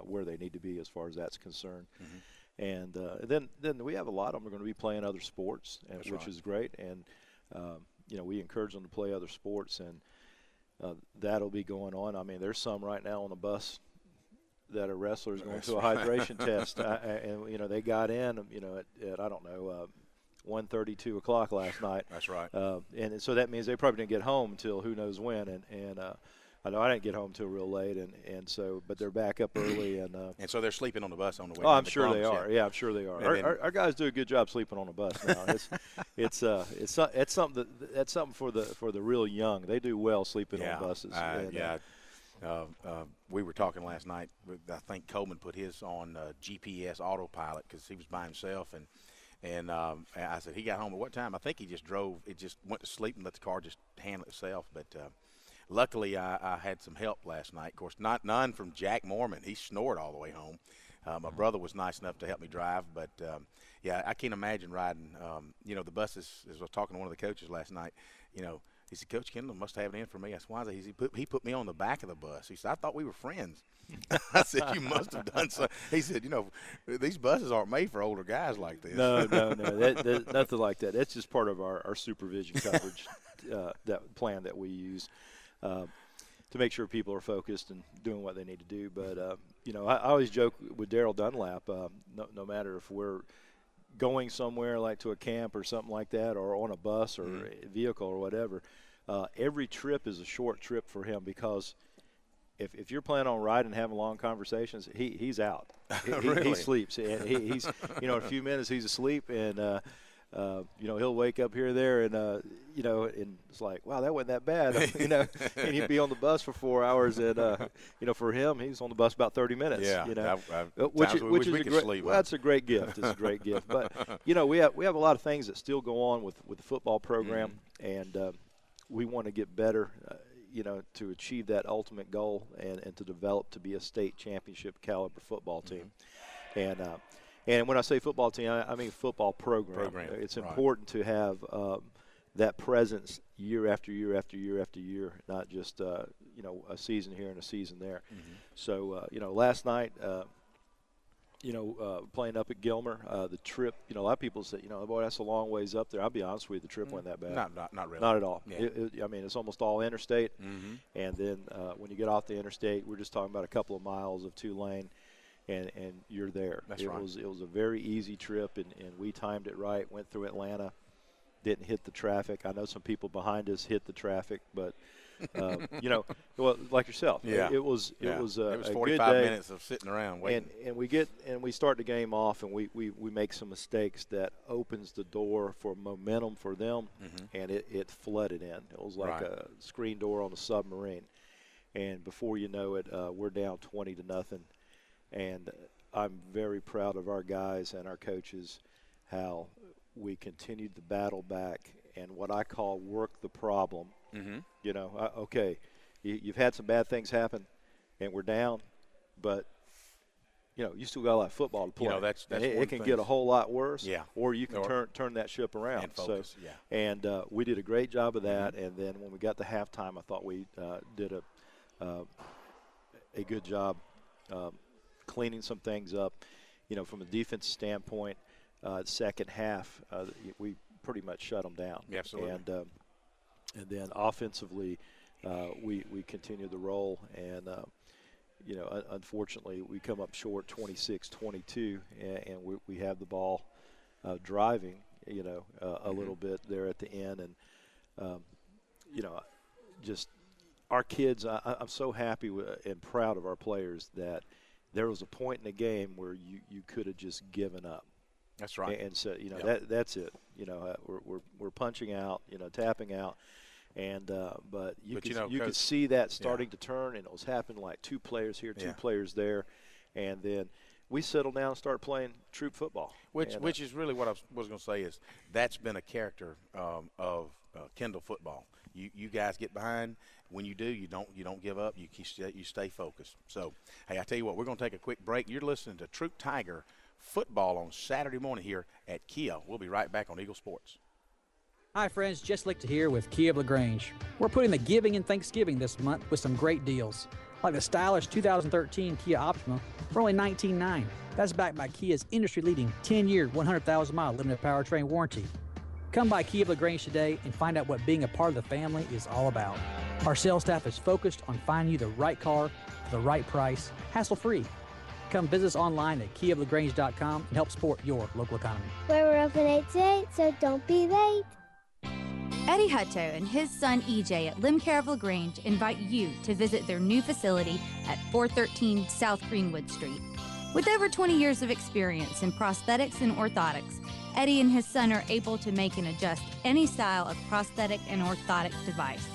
where they need to be as far as that's concerned. Mm-hmm. And then we have a lot of them are going to be playing other sports, which right. is great. And we encourage them to play other sports, and that'll be going on. I mean, there's some right now on the bus that are wrestlers going to a hydration test, and they got in at I don't know 1:30, 2 o'clock last night. That's right. And so that means they probably didn't get home until who knows when. And I know I didn't get home till real late, and so but they're back up early, and so they're sleeping on the bus on the way. Oh, I'm sure they are. Yeah, I'm sure they are. Our guys do a good job sleeping on the bus now. It's something for the real young. They do well sleeping on buses. We were talking last night. I think Coleman put his on GPS autopilot because he was by himself, and I said he got home at what time? I think he just drove. It just went to sleep and let the car just handle itself, but. Luckily, I had some help last night. Of course, none from Jack Mormon. He snored all the way home. My brother was nice enough to help me drive. But, I can't imagine riding. The buses, as I was talking to one of the coaches last night, he said, Coach Kendall must have it in for me. I said, why is it? He put me on the back of the bus. He said, I thought we were friends. I said, you must have done so. He said, these buses aren't made for older guys like this. No, nothing like that. That's just part of our supervision coverage that plan that we use. To make sure people are focused and doing what they need to do. But, I always joke with Daryl Dunlap, no matter if we're going somewhere like to a camp or something like that or on a bus or a vehicle or whatever, every trip is a short trip for him because if you're planning on riding and having long conversations, he's out. Really? He sleeps. And he's in a few minutes he's asleep, and he'll wake up here or there, and and it's like, wow, that wasn't that bad, and he'd be on the bus for 4 hours, and for him, he's on the bus about 30 minutes. Yeah, which is a great. Sleep, well, that's a great gift. It's a great gift. But we have a lot of things that still go on with the football program, and we want to get better. To achieve that ultimate goal and to develop to be a state championship caliber football team. And when I say football team, I mean football program. It's important to have that presence year after year after year after year, not just a season here and a season there. So last night, playing up at Gilmer, the trip. A lot of people say, boy, that's a long ways up there. I'll be honest with you, the trip wasn't that bad. Not really. Not at all. Yeah. It's almost all interstate. And then when you get off the interstate, we're just talking about a couple of miles of 2-lane. And you're there. It was a very easy trip, and we timed it right. Went through Atlanta, didn't hit the traffic. I know some people behind us hit the traffic, but well, like yourself. Yeah. It was a 45 good day. minutes of sitting around waiting. And we start the game off, and we make some mistakes that opens the door for momentum for them, and it flooded in. It was like a screen door on a submarine, and before you know it, we're down 20-0. And I'm very proud of our guys and our coaches, how we continued to battle back and what I call work the problem. Okay, you've had some bad things happen, and we're down, but you still got a lot of football to play. That's it can get a whole lot worse. Yeah. Or you can turn that ship around. And focus. And we did a great job of that. And then when we got to halftime, I thought we did a good job. Cleaning some things up, from a defense standpoint. Second half, we pretty much shut them down. Yeah, absolutely. And then offensively, we continue the roll, and unfortunately, we come up short 26-22, and we have the ball driving, a little bit there at the end, and just our kids. I'm so happy and proud of our players that. There was a point in the game where you could have just given up. That's right. And so that's it. We're punching out, tapping out, and but you could see that starting to turn, and it was happening like 2 players here, 2 players there, and then we settled down and started playing Troup football. Which is really what I was going to say is that's been a character of Kendall football. You guys get behind. When you do, you don't give up. You stay focused. So, hey, I tell you what, we're going to take a quick break. You're listening to Troup Tiger football on Saturday morning here at Kia. We'll be right back on Eagle Sports. Hi, friends. Just Lichter here with Kia of LaGrange. We're putting the giving and Thanksgiving this month with some great deals, like the stylish 2013 Kia Optima for only $19,900. That's backed by Kia's industry-leading 10-year, 100,000-mile limited powertrain warranty. Come by Kia of LaGrange today and find out what being a part of the family is all about. Our sales staff is focused on finding you the right car for the right price, hassle-free. Come visit us online at kiaoflagrange.com and help support your local economy. We're open 8 to 8, so don't be late. Eddie Hutto and his son EJ at Limb Care of LaGrange invite you to visit their new facility at 413 South Greenwood Street. With over 20 years of experience in prosthetics and orthotics, Eddie and his son are able to make and adjust any style of prosthetic and orthotic device.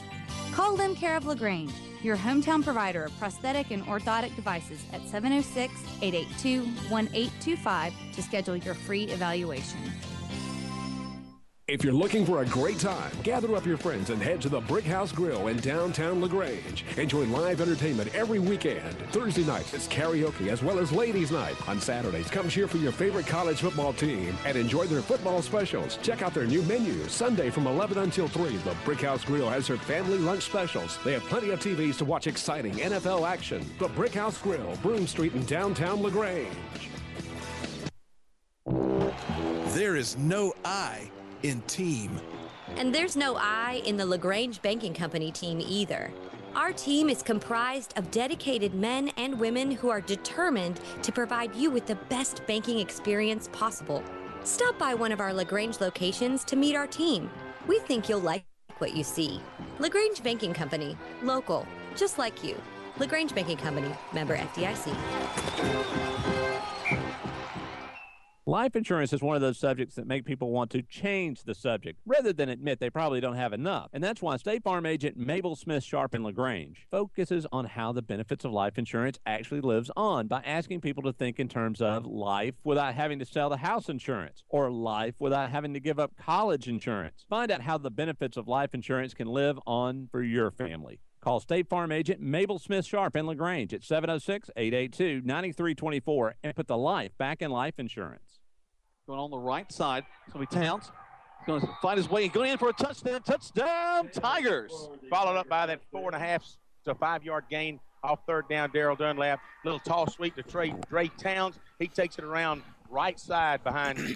Call Limb Care of LaGrange, your hometown provider of prosthetic and orthotic devices at 706-882-1825 to schedule your free evaluation. If you're looking for a great time, gather up your friends and head to the Brick House Grill in downtown LaGrange. Enjoy live entertainment every weekend. Thursday nights it's karaoke as well as ladies' night. On Saturdays, come cheer for your favorite college football team and enjoy their football specials. Check out their new menu. Sunday from 11 until 3, the Brick House Grill has their family lunch specials. They have plenty of TVs to watch exciting NFL action. The Brick House Grill, Broome Street in downtown LaGrange. There is no I in team. And there's no I in the LaGrange Banking Company team either. Our team is comprised of dedicated men and women who are determined to provide you with the best banking experience possible. Stop by one of our LaGrange locations to meet our team. We think you'll like what you see. LaGrange Banking Company, local, just like you. LaGrange Banking Company, member FDIC. Life insurance is one of those subjects that make people want to change the subject rather than admit they probably don't have enough. And that's why State Farm agent Mabel Smith Sharp in LaGrange focuses on how the benefits of life insurance actually lives on by asking people to think in terms of life without having to sell the house insurance or life without having to give up college insurance. Find out how the benefits of life insurance can live on for your family. Call State Farm agent Mabel Smith Sharp in LaGrange at 706-882-9324 and put the life back in life insurance. Going on the right side. It's going to be Towns. He's going to find his way. Going in for a touchdown. Touchdown, Tigers. Followed up by that 4.5 to 5 yard gain off third down. Darrell Dunlap. Little toss sweep to Dre Towns. He takes it around right side behind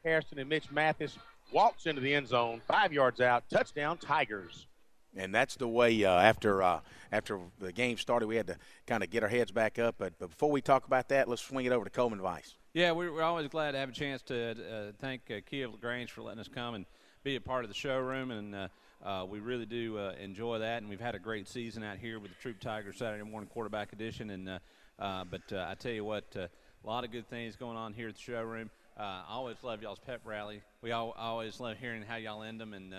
Harrison and Mitch Mathis. Walks into the end zone. 5 yards out. Touchdown, Tigers. And that's the way after the game started, we had to kind of get our heads back up. But before we talk about that, let's swing it over to Coleman Weiss. Yeah, we're always glad to have a chance to thank Kia of LaGrange for letting us come and be a part of the showroom, and we really do enjoy that. And we've had a great season out here with the Troup Tigers Saturday morning quarterback edition. And but I tell you what, a lot of good things going on here at the showroom. I always love y'all's pep rally. We always love hearing how y'all end them and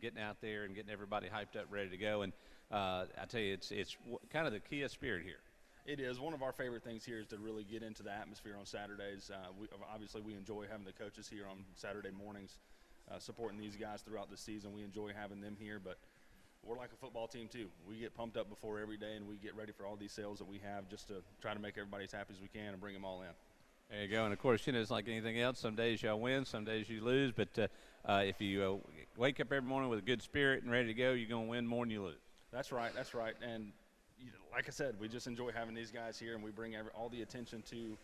getting out there and getting everybody hyped up, ready to go. And I tell you, it's kind of the Kia spirit here. It is. One of our favorite things here is to really get into the atmosphere on Saturdays. Obviously, we enjoy having the coaches here on Saturday mornings, supporting these guys throughout the season. We enjoy having them here, but we're like a football team too. We get pumped up before every day, and we get ready for all these sales that we have just to try to make everybody as happy as we can and bring them all in. There you go. And, of course, it's like anything else. Some days y'all win, some days you lose. But if you wake up every morning with a good spirit and ready to go, you're going to win more than you lose. That's right. That's right. And like I said, we just enjoy having these guys here, and we bring all the attention to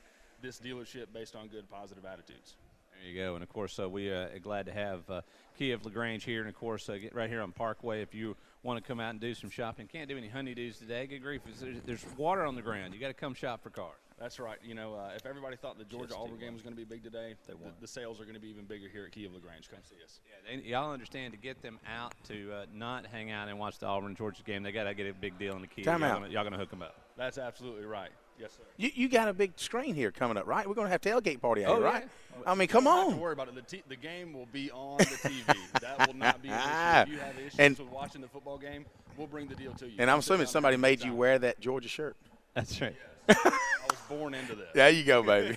this dealership based on good, positive attitudes. There you go. And, of course, we are glad to have Kia of LaGrange here. And, of course, get right here on Parkway if you want to come out and do some shopping. Can't do any honeydews today. Good grief. There's water on the ground. You got to come shop for cars. That's right. You know, if everybody thought the Georgia-Auburn game was going to be big today, the sales are going to be even bigger here at Kia of LaGrange. Come see us. Yeah, y'all understand, to get them out to not hang out and watch the Auburn-Georgia game, they got to get a big deal in the Kia. Time out. Y'all going to hook them up. That's absolutely right. Yes, sir. You got a big screen here coming up, right? We're going to have tailgate party out here, right? Yeah. I mean, come on. Don't worry about it. The game will be on the TV. That will not be an issue. If you have issues with watching the football game, we'll bring the deal to you. And I'm assuming somebody made you wear that Georgia shirt. That's right. I was born into this. There you go, baby.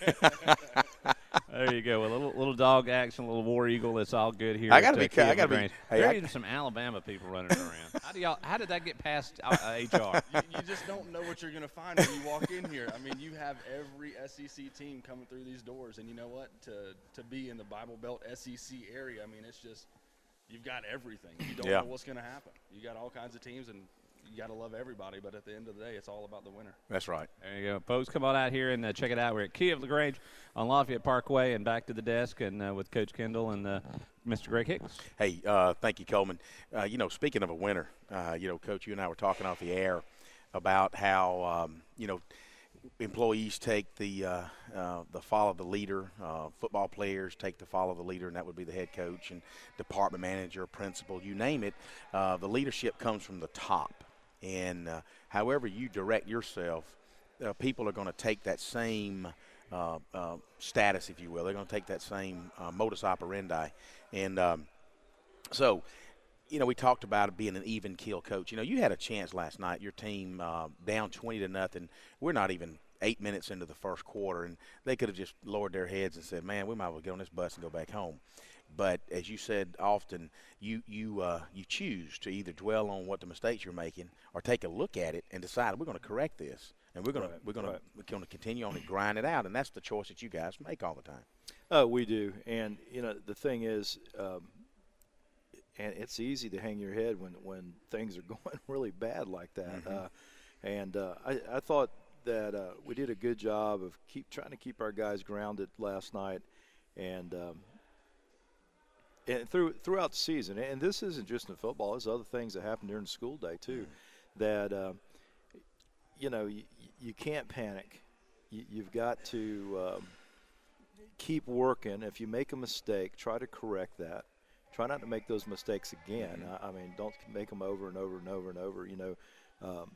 There you go. A little dog action, a little War Eagle. It's all good here. I got to be. There are even some Alabama people running around. How did that get past HR? You just don't know what you're going to find when you walk in here. I mean, you have every SEC team coming through these doors, and you know what? To be in the Bible Belt SEC area, I mean, it's just you've got everything. You don't know what's going to happen. You got all kinds of teams, and you got to love everybody, but at the end of the day, it's all about the winner. That's right. There you go. Folks, come on out here and check it out. We're at Kia of LaGrange on Lafayette Parkway and back to the desk and with Coach Kendall and Mr. Greg Hicks. Hey, thank you, Coleman. Speaking of a winner, Coach, you and I were talking off the air about how, employees take the follow the leader. Football players take the follow the leader, and that would be the head coach and department manager, principal, you name it. The leadership comes from the top. And however you direct yourself, people are going to take that same status, if you will. They're going to take that same modus operandi. And so, we talked about it being an even keel coach. You had a chance last night. Your team down 20-0. We're not even 8 minutes into the first quarter, and they could have just lowered their heads and said, man, we might as well get on this bus and go back home. But as you said often, you choose to either dwell on what the mistakes you're making or take a look at it and decide we're going to correct this, and we're going to continue on and grind it out, and that's the choice that you guys make all the time. We do, and the thing is, and it's easy to hang your head when things are going really bad like that. Mm-hmm. I thought that we did a good job of trying to keep our guys grounded last night, and throughout the season. And this isn't just in football; there's other things that happen during the school day too. That you can't panic. You've got to keep working. If you make a mistake, try to correct that. Try not to make those mistakes again. I mean, don't make them over and over and over and over.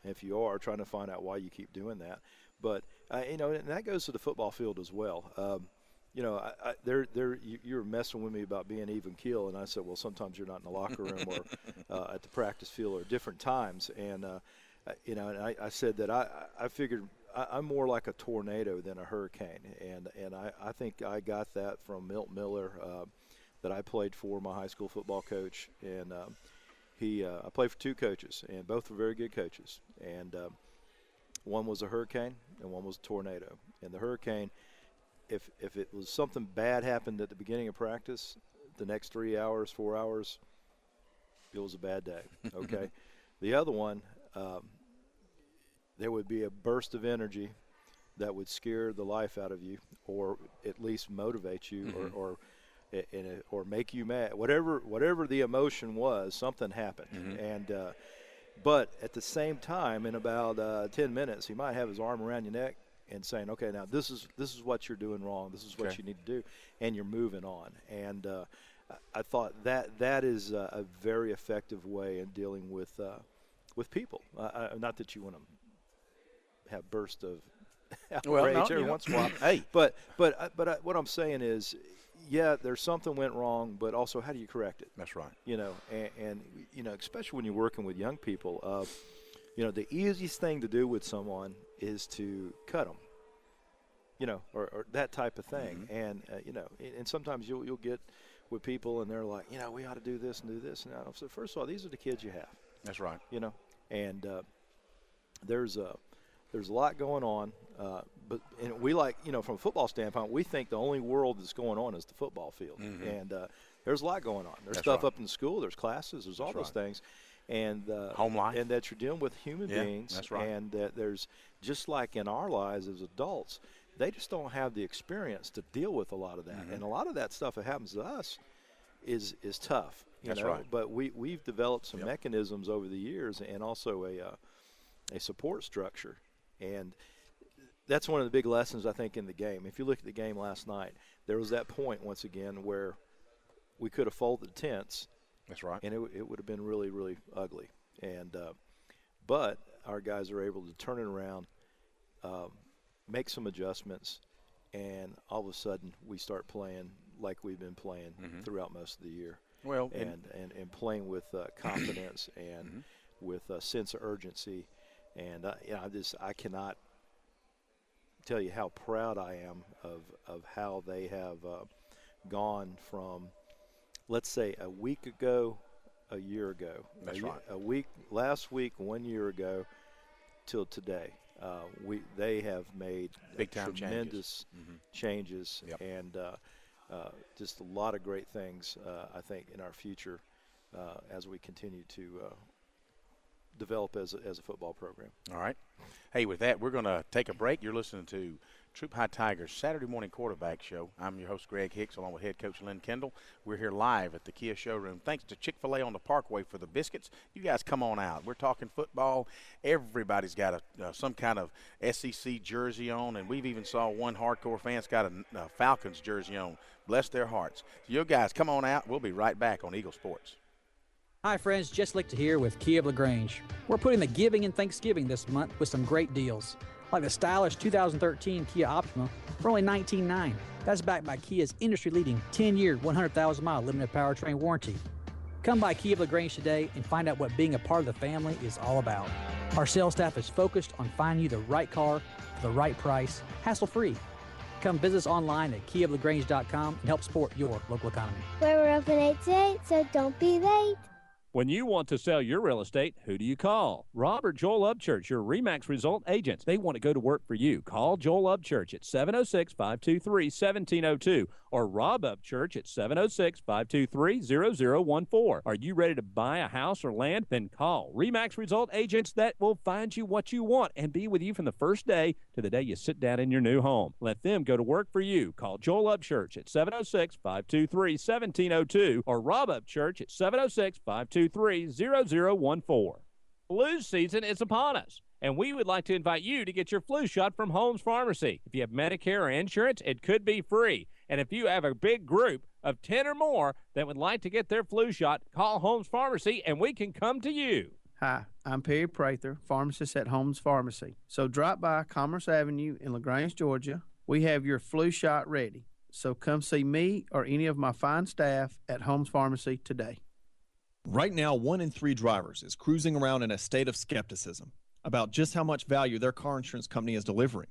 If you are, trying to find out why you keep doing that. But you know, and that goes to the football field as well. You know, you were messing with me about being even keel, and I said, well, sometimes you're not in the locker room or at the practice field or different times. And you know, and I said that I figured I'm more like a tornado than a hurricane, and I think I got that from Milt Miller, that I played for, my high school football coach, and I played for 2 coaches, and both were very good coaches, and one was a hurricane and one was a tornado. And the hurricane, if it was something bad happened at the beginning of practice, the next 3 hours, 4 hours, it was a bad day. Okay. The other one, there would be a burst of energy that would scare the life out of you, or at least motivate you, or make you mad. Whatever the emotion was, something happened. And but at the same time, in about 10 minutes, he might have his arm around your neck and saying, okay, now this is what you're doing wrong. This is what you need to do, and you're moving on. And I thought that is a very effective way in dealing with people. Not that you want to have bursts of outrage every once in a while. Hey, but what I'm saying is, yeah, there's something went wrong, but also how do you correct it? That's right. You know, and you know, especially when you're working with young people, you know, the easiest thing to do with someone is to cut them, you know, or that type of thing. And you know, and sometimes you'll get with people and they're like, you know, we ought to do this and do this. And so first of all, these are the kids you have. That's right. You know, and there's a lot going on. But we, like, you know, from a football standpoint, we think the only world that's going on is the football field. And there's a lot going on. There's stuff up in school. There's classes. There's all those things. And home life. And that you're dealing with human beings. That's right. And that there's, just like in our lives as adults, they just don't have the experience to deal with a lot of that. And a lot of that stuff that happens to us is tough. That's know? right. But we've developed some mechanisms over the years, and also a support structure. And that's one of the big lessons, I think, in the game. If you look at the game last night, there was that point, once again, where we could have folded the tents. That's right. And it would have been really, really ugly. And but our guys are able to turn it around, make some adjustments, and all of a sudden we start playing like we've been playing throughout most of the year. Well, and playing with confidence and with a sense of urgency. And you know, I cannot tell you how proud I am of how they have gone from, let's say, a week ago, a year ago. That's right. Last week, 1 year ago, till today. They have made big time tremendous changes, and just a lot of great things, I think, in our future as we continue to develop as a football program. All right. Hey, with that, we're going to take a break. You're listening to Troup High Tigers Saturday Morning Quarterback Show. I'm your host, Greg Hicks, along with head coach Lynn Kendall. We're here live at the Kia showroom. Thanks to Chick-fil-A on the Parkway for the biscuits. You guys come on out. We're talking football. Everybody's got some kind of SEC jersey on, and we've even saw one hardcore fan's got a Falcons jersey on. Bless their hearts. So you guys come on out. We'll be right back on Eagle Sports. Hi friends, Jess Lichter here with Kia of LaGrange. We're putting the giving and Thanksgiving this month with some great deals, like the stylish 2013 Kia Optima for only $19,900. That's backed by Kia's industry-leading 10-year, 100,000-mile limited powertrain warranty. Come by Kia of LaGrange today and find out what being a part of the family is all about. Our sales staff is focused on finding you the right car for the right price, hassle-free. Come visit us online at kiaoflagrange.com and help support your local economy. We're open 8 to 8, so don't be late. When you want to sell your real estate, who do you call? Rob or Joel Upchurch, your RE/MAX result agents. They want to go to work for you. Call Joel Upchurch at 706-523-1702 or Rob Upchurch at 706-523-0014. Are you ready to buy a house or land? Then call RE/MAX result agents that will find you what you want and be with you from the first day to the day you sit down in your new home. Let them go to work for you. Call Joel Upchurch at 706-523-1702 or Rob Upchurch at 706-523-0014. Flu season is upon us, and we would like to invite you to get your flu shot from Holmes Pharmacy. If you have Medicare or insurance, it could be free. And if you have a big group of 10 or more that would like to get their flu shot, call Holmes Pharmacy, and we can come to you. Hi, I'm Perry Prather, pharmacist at Holmes Pharmacy. So drop by Commerce Avenue in LaGrange, Georgia. We have your flu shot ready. So come see me or any of my fine staff at Holmes Pharmacy today. Right now, 1 in 3 drivers is cruising around in a state of skepticism about just how much value their car insurance company is delivering.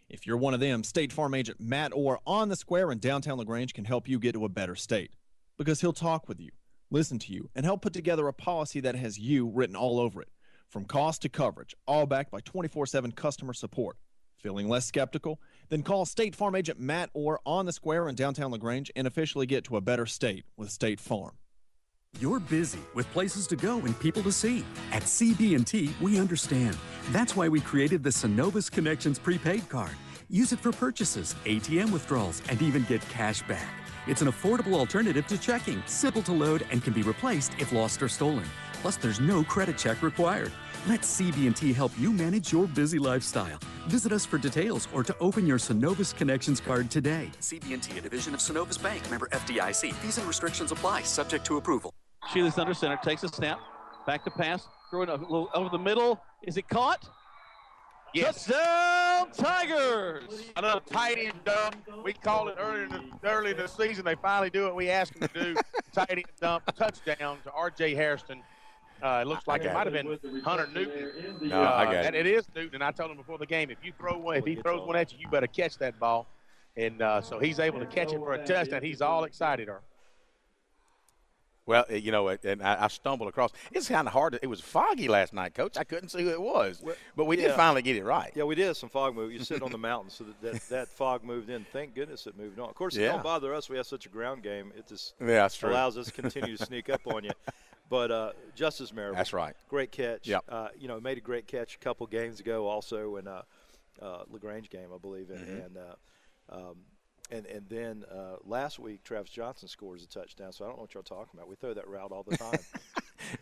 If you're one of them, State Farm agent Matt Orr on the square in downtown LaGrange can help you get to a better state, because he'll talk with you, listen to you, and help put together a policy that has you written all over it, from cost to coverage, all backed by 24/7 customer support. Feeling less skeptical? Then call State Farm agent Matt Orr on the square in downtown LaGrange and officially get to a better state with State Farm. You're busy with places to go and people to see. At CB&T, we understand. That's why we created the Synovus Connections prepaid card. Use it for purchases, ATM withdrawals, and even get cash back. It's an affordable alternative to checking, simple to load, and can be replaced if lost or stolen. Plus, there's no credit check required. Let CB&T help you manage your busy lifestyle. Visit us for details or to open your Synovus Connections card today. CB&T, a division of Synovus Bank, member FDIC. Fees and restrictions apply, subject to approval. Shealy's under center, takes a snap, back to pass, throwing a little over the middle. Is it caught? Yes. Touchdown, Tigers! Another tight end dump. We called it early in the season. They finally do what we asked them to do. Tight end dump, touchdown to R.J. Hairston. It looks like it might have been Hunter Newton. No, I got it. And it is Newton. And I told him before the game, if he throws one at you, you better catch that ball. And so he's able to catch it for a touchdown. He's all excited. Well, you know, and I stumbled across. It's kind of hard. It was foggy last night, Coach. I couldn't see who it was. But we did finally get it right. Yeah, we did some fog move. You sit on the mountain, so that fog moved in. Thank goodness it moved on. Of course, it don't bother us. We have such a ground game. It just allows us to continue to sneak up on you. But Justice Marable. That's right. Great catch. Yep. You know, made a great catch a couple games ago also in LaGrange game, I believe. And then last week, Travis Johnson scores a touchdown. So I don't know what y'all talking about. We throw that route all the time.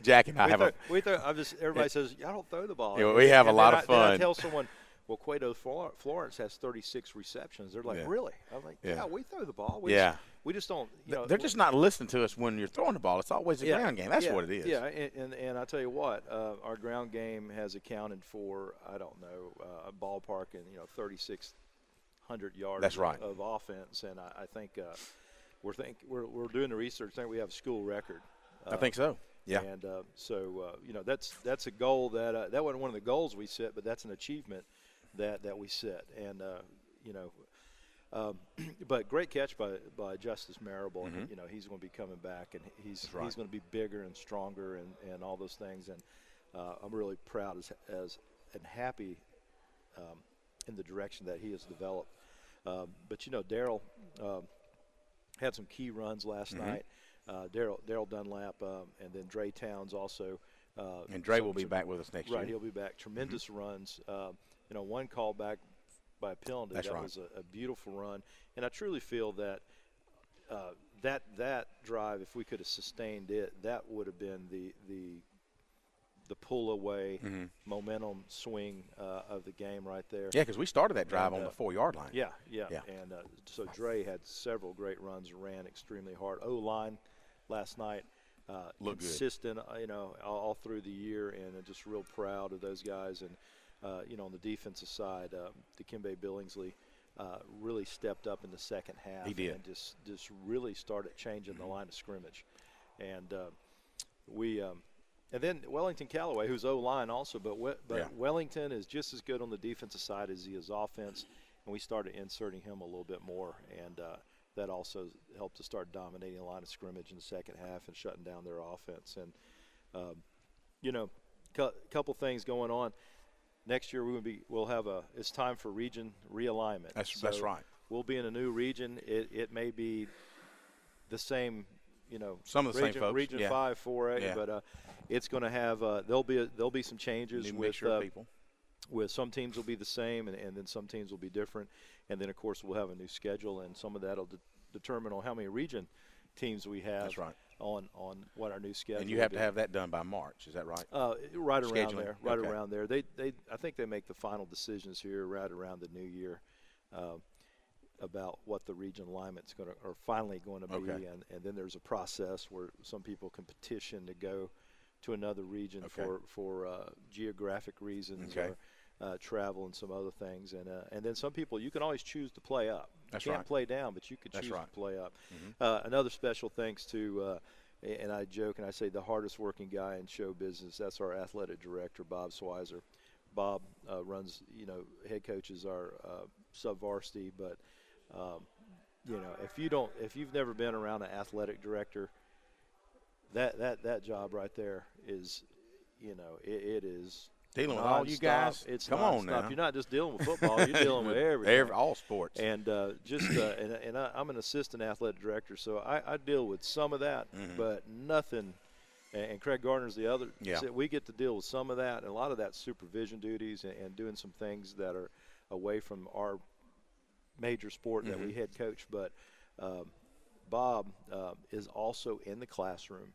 Jack and I everybody says, I don't throw the ball. Yeah, we have a lot of fun. I tell someone, well, Cueto Florence has 36 receptions. They're like, really? I'm like, yeah, we throw the ball. We just don't. You know, they're just not listening to us when you're throwing the ball. It's always a ground game. That's what it is. Yeah, and I tell you what, our ground game has accounted for, I don't know, a ballpark in 3,600 yards. That's right. Of offense, and I think we're doing the research. I think we have a school record. I think so. Yeah. And that's a goal that wasn't one of the goals we set, but that's an achievement that we set. And but great catch by Justice Marable. And, he's going to be coming back, and he's going to be bigger and stronger and all those things. And I'm really proud as and happy in the direction that he has developed. But Daryl had some key runs last night. Daryl Dunlap and then Dre Towns also. And Dre will be back with us next year. Right, he'll be back. Tremendous runs. One call back by a penalty. That was a beautiful run. And I truly feel that that drive, if we could have sustained it, that would have been the pull away momentum swing of the game right there. Yeah, because we started that drive on the 4-yard line. Yeah. And so Dre had several great runs, ran extremely hard. O-line last night looked consistent, all through the year, and just real proud of those guys. And on the defensive side, Dikembe Billingsley really stepped up in the second half. He did. And just really started changing the line of scrimmage. And and then Wellington Callaway, who's O-line also, but Wellington is just as good on the defensive side as he is offense, and we started inserting him a little bit more, and that also helped to start dominating the line of scrimmage in the second half and shutting down their offense. And couple things going on. Next year we'll have it's time for region realignment. That's right. We'll be in a new region. It may be the same. Some of the same folks. Region 5, 4A, but it's going to have there'll be some changes with people. With some teams will be the same, and then some teams will be different, and then of course we'll have a new schedule, and some of that'll determine on how many region teams we have. That's right. On what our new schedule. And you have to have that done by March. Is that right? Right around there. Right around there. They I think they make the final decisions here right around the new year. About what the region alignment's finally going to be, and then there's a process where some people can petition to go to another region for geographic reasons or travel and some other things. And then some people, you can always choose to play up. That's you can't right. play down, but you could That's choose right. to play up. Mm-hmm. Another special thanks to, and I joke and I say the hardest working guy in show business, that's our athletic director, Bob Swizer. Bob runs, head coaches our sub-varsity, but, if you've never been around an athletic director, that job right there is, it is dealing with all you guys. It's come on now. You're not just dealing with football; you're dealing with everything. All sports. And I'm an assistant athletic director, so I deal with some of that, but nothing. And Craig Gardner's the other. Yeah. So we get to deal with some of that, and a lot of that supervision duties and doing some things that are away from our major sport that we head coach. But Bob is also in the classroom,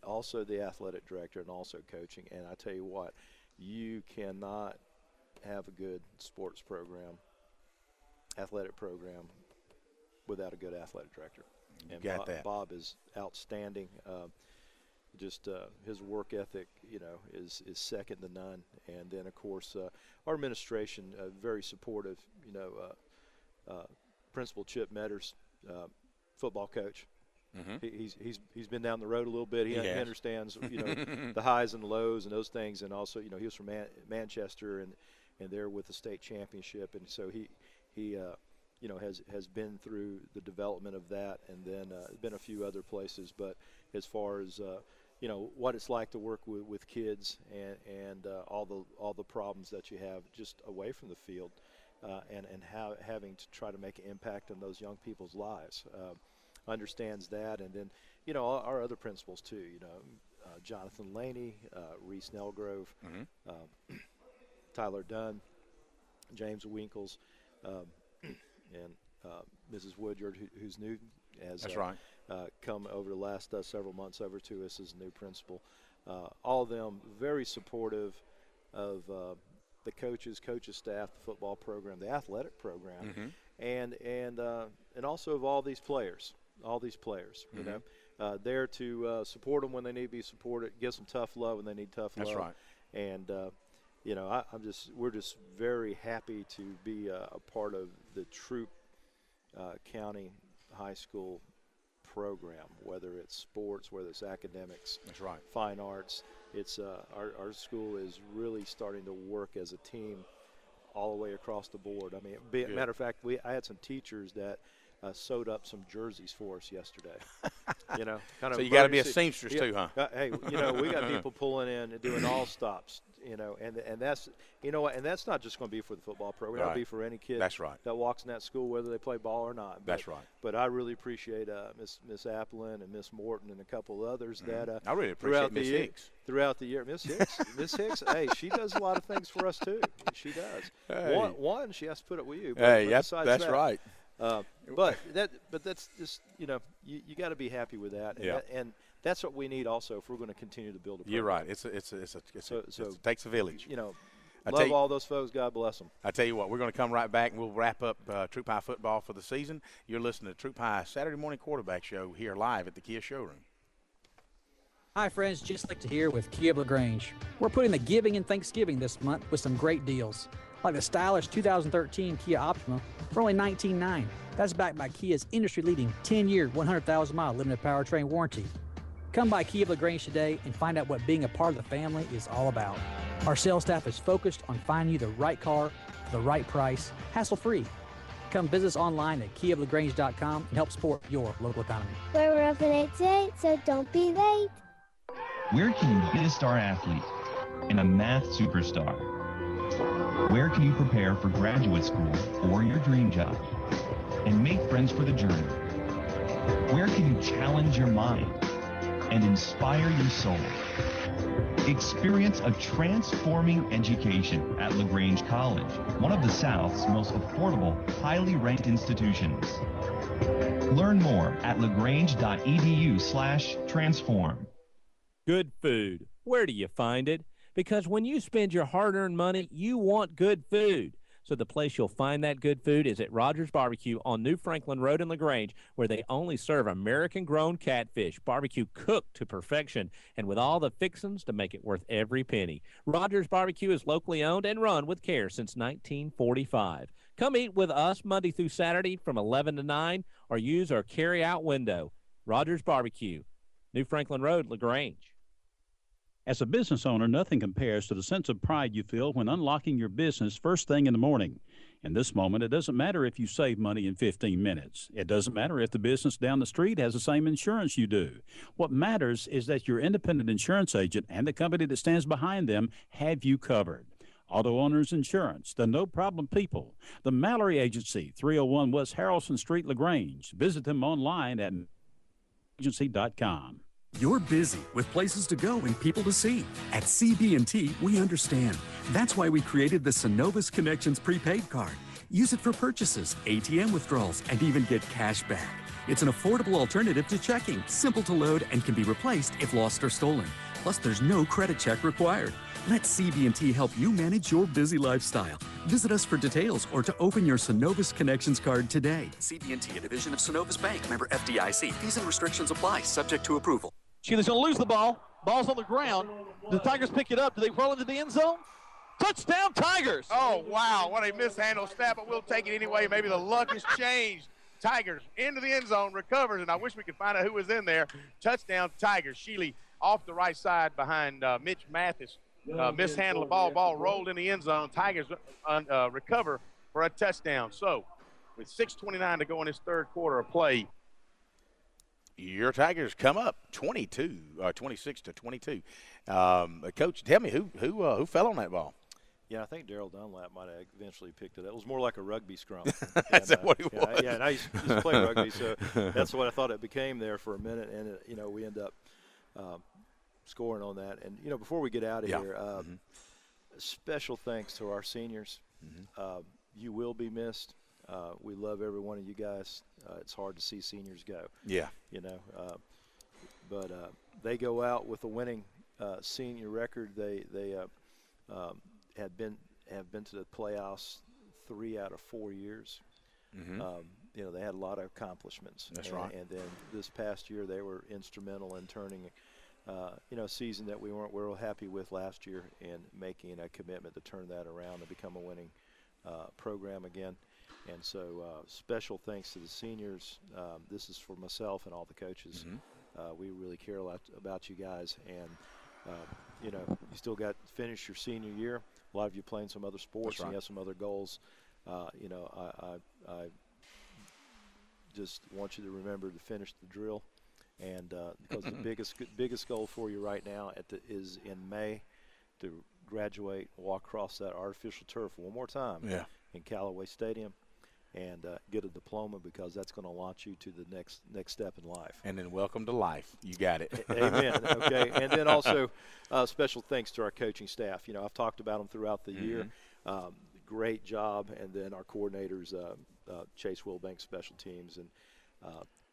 also the athletic director, and also coaching. And I tell you what, you cannot have a good sports program, athletic program, without a good athletic director. And got that. Bob is outstanding. His work ethic, is second to none. And then, of course, our administration, very supportive. Principal Chip Metters, football coach. He's been down the road a little bit. He understands, the highs and the lows and those things. And also, he was from Manchester and there with the state championship. And so he has been through the development of that, and then been a few other places. But as far as what it's like to work with kids and all the problems that you have just away from the field, and having to try to make an impact on those young people's lives, understands that. And then our other principals too. Jonathan Laney, Reese Nelgrove, Tyler Dunn, James Winkles, and Mrs. Woodyard, who's new, has come over the last several months over to us as a new principal. All of them very supportive of the coaches, staff, the football program, the athletic program, and also of all these players. There to support them when they need to be supported, give them tough love when they need tough love. That's right. And we're just very happy to be a part of the Troup County High School program, whether it's sports, whether it's academics. That's right. Fine arts. It's our school is really starting to work as a team all the way across the board. I mean, matter of fact, I had some teachers that sewed up some jerseys for us yesterday. So you got to be a seamstress too, huh? Hey, we got people pulling in and doing all stops. And that's and that's not just going to be for the football program. It'll be for any kid that walks in that school, whether they play ball or not. That's right. But I really appreciate Miss Applin and Miss Morton and a couple of others that I really appreciate Miss Hicks. Throughout the year, Miss Hicks, hey, she does a lot of things for us too. She does. Hey. One, she has to put up with you. But that's right. But that's just you got to be happy with that. And that's what we need also if we're going to continue to build a program. You're right. It takes a village. Love all those folks. God bless them. I tell you what, we're going to come right back and we'll wrap up Troup High football for the season. You're listening to Troup High Saturday Morning Quarterback Show here live at the Kia Showroom. Hi, friends. Just like to hear with Kia of LaGrange. We're putting the giving in Thanksgiving this month with some great deals, like the stylish 2013 Kia Optima for only $19,900. That's backed by Kia's industry-leading 10-year, 100,000-mile limited powertrain warranty. Come by Kia of LaGrange today and find out what being a part of the family is all about. Our sales staff is focused on finding you the right car for the right price, hassle-free. Come visit us online at kiaoflagrange.com and help support your local economy. We're open 8 to 8, so don't be late. Where can you be a star athlete and a math superstar? Where can you prepare for graduate school or your dream job and make friends for the journey? Where can you challenge your mind and inspire your soul? Experience a transforming education at LaGrange College, one of the South's most affordable, highly ranked institutions. Learn more at lagrange.edu/transform. Good food. Where do you find it? Because when you spend your hard-earned money, you want good food. So the place you'll find that good food is at Rogers Barbecue on New Franklin Road in LaGrange, where they only serve American-grown catfish, barbecue cooked to perfection, and with all the fixings to make it worth every penny. Rogers Barbecue is locally owned and run with care since 1945. Come eat with us Monday through Saturday from 11 to 9 or use our carry-out window. Rogers Barbecue, New Franklin Road, LaGrange. As a business owner, nothing compares to the sense of pride you feel when unlocking your business first thing in the morning. In this moment, it doesn't matter if you save money in 15 minutes. It doesn't matter if the business down the street has the same insurance you do. What matters is that your independent insurance agent and the company that stands behind them have you covered. Auto Owners Insurance, the no-problem people. The Mallory Agency, 301 West Harrelson Street, LaGrange. Visit them online at agency.com. You're busy with places to go and people to see. At CB&T, we understand. That's why we created the Synovus Connections prepaid card. Use it for purchases, ATM withdrawals, and even get cash back. It's an affordable alternative to checking, simple to load, and can be replaced if lost or stolen. Plus, there's no credit check required. Let CB&T help you manage your busy lifestyle. Visit us for details or to open your Synovus Connections card today. CB&T, a division of Synovus Bank, member FDIC. Fees and restrictions apply, subject to approval. Shealy's going to lose the ball. Ball's on the ground. The Tigers pick it up. Do they roll into the end zone? Touchdown, Tigers! Oh, wow. What a mishandled snap, but we'll take it anyway. Maybe the luck has changed. Tigers into the end zone, recovers, and I wish we could find out who was in there. Touchdown, Tigers. Shealy off the right side behind Mitch Mathis. Mishandled the ball. Ball rolled in the end zone. Tigers recover for a touchdown. So, with 6:29 to go in this third quarter of play, your Tigers come up 26-22. Coach, tell me who fell on that ball? Yeah, I think Daryl Dunlap might have eventually picked it up. It was more like a rugby scrum. That's what it was. Yeah, and I used to play rugby, so that's what I thought it became there for a minute. And, we end up scoring on that. And, before we get out of here, special thanks to our seniors. You will be missed. We love every one of you guys. It's hard to see seniors go. Yeah. But they go out with a winning senior record. They have been to the playoffs 3 out of 4 years. They had a lot of accomplishments. That's right. And then this past year, they were instrumental in turning, a season that we weren't real happy with last year, and making a commitment to turn that around and become a winning program again. And so special thanks to the seniors. This is for myself and all the coaches. We really care a lot about you guys. And, you still got to finish your senior year. A lot of you playing some other sports, and you have some other goals. I just want you to remember to finish the drill. And because the biggest goal for you right now is in May to graduate, walk across that artificial turf one more time in Callaway Stadium, and get a diploma, because that's going to launch you to the next step in life. And then welcome to life. You got it. Amen. Okay. And then also special thanks to our coaching staff. I've talked about them throughout the year. Great job. And then our coordinators, Chase Wilbank, special teams, and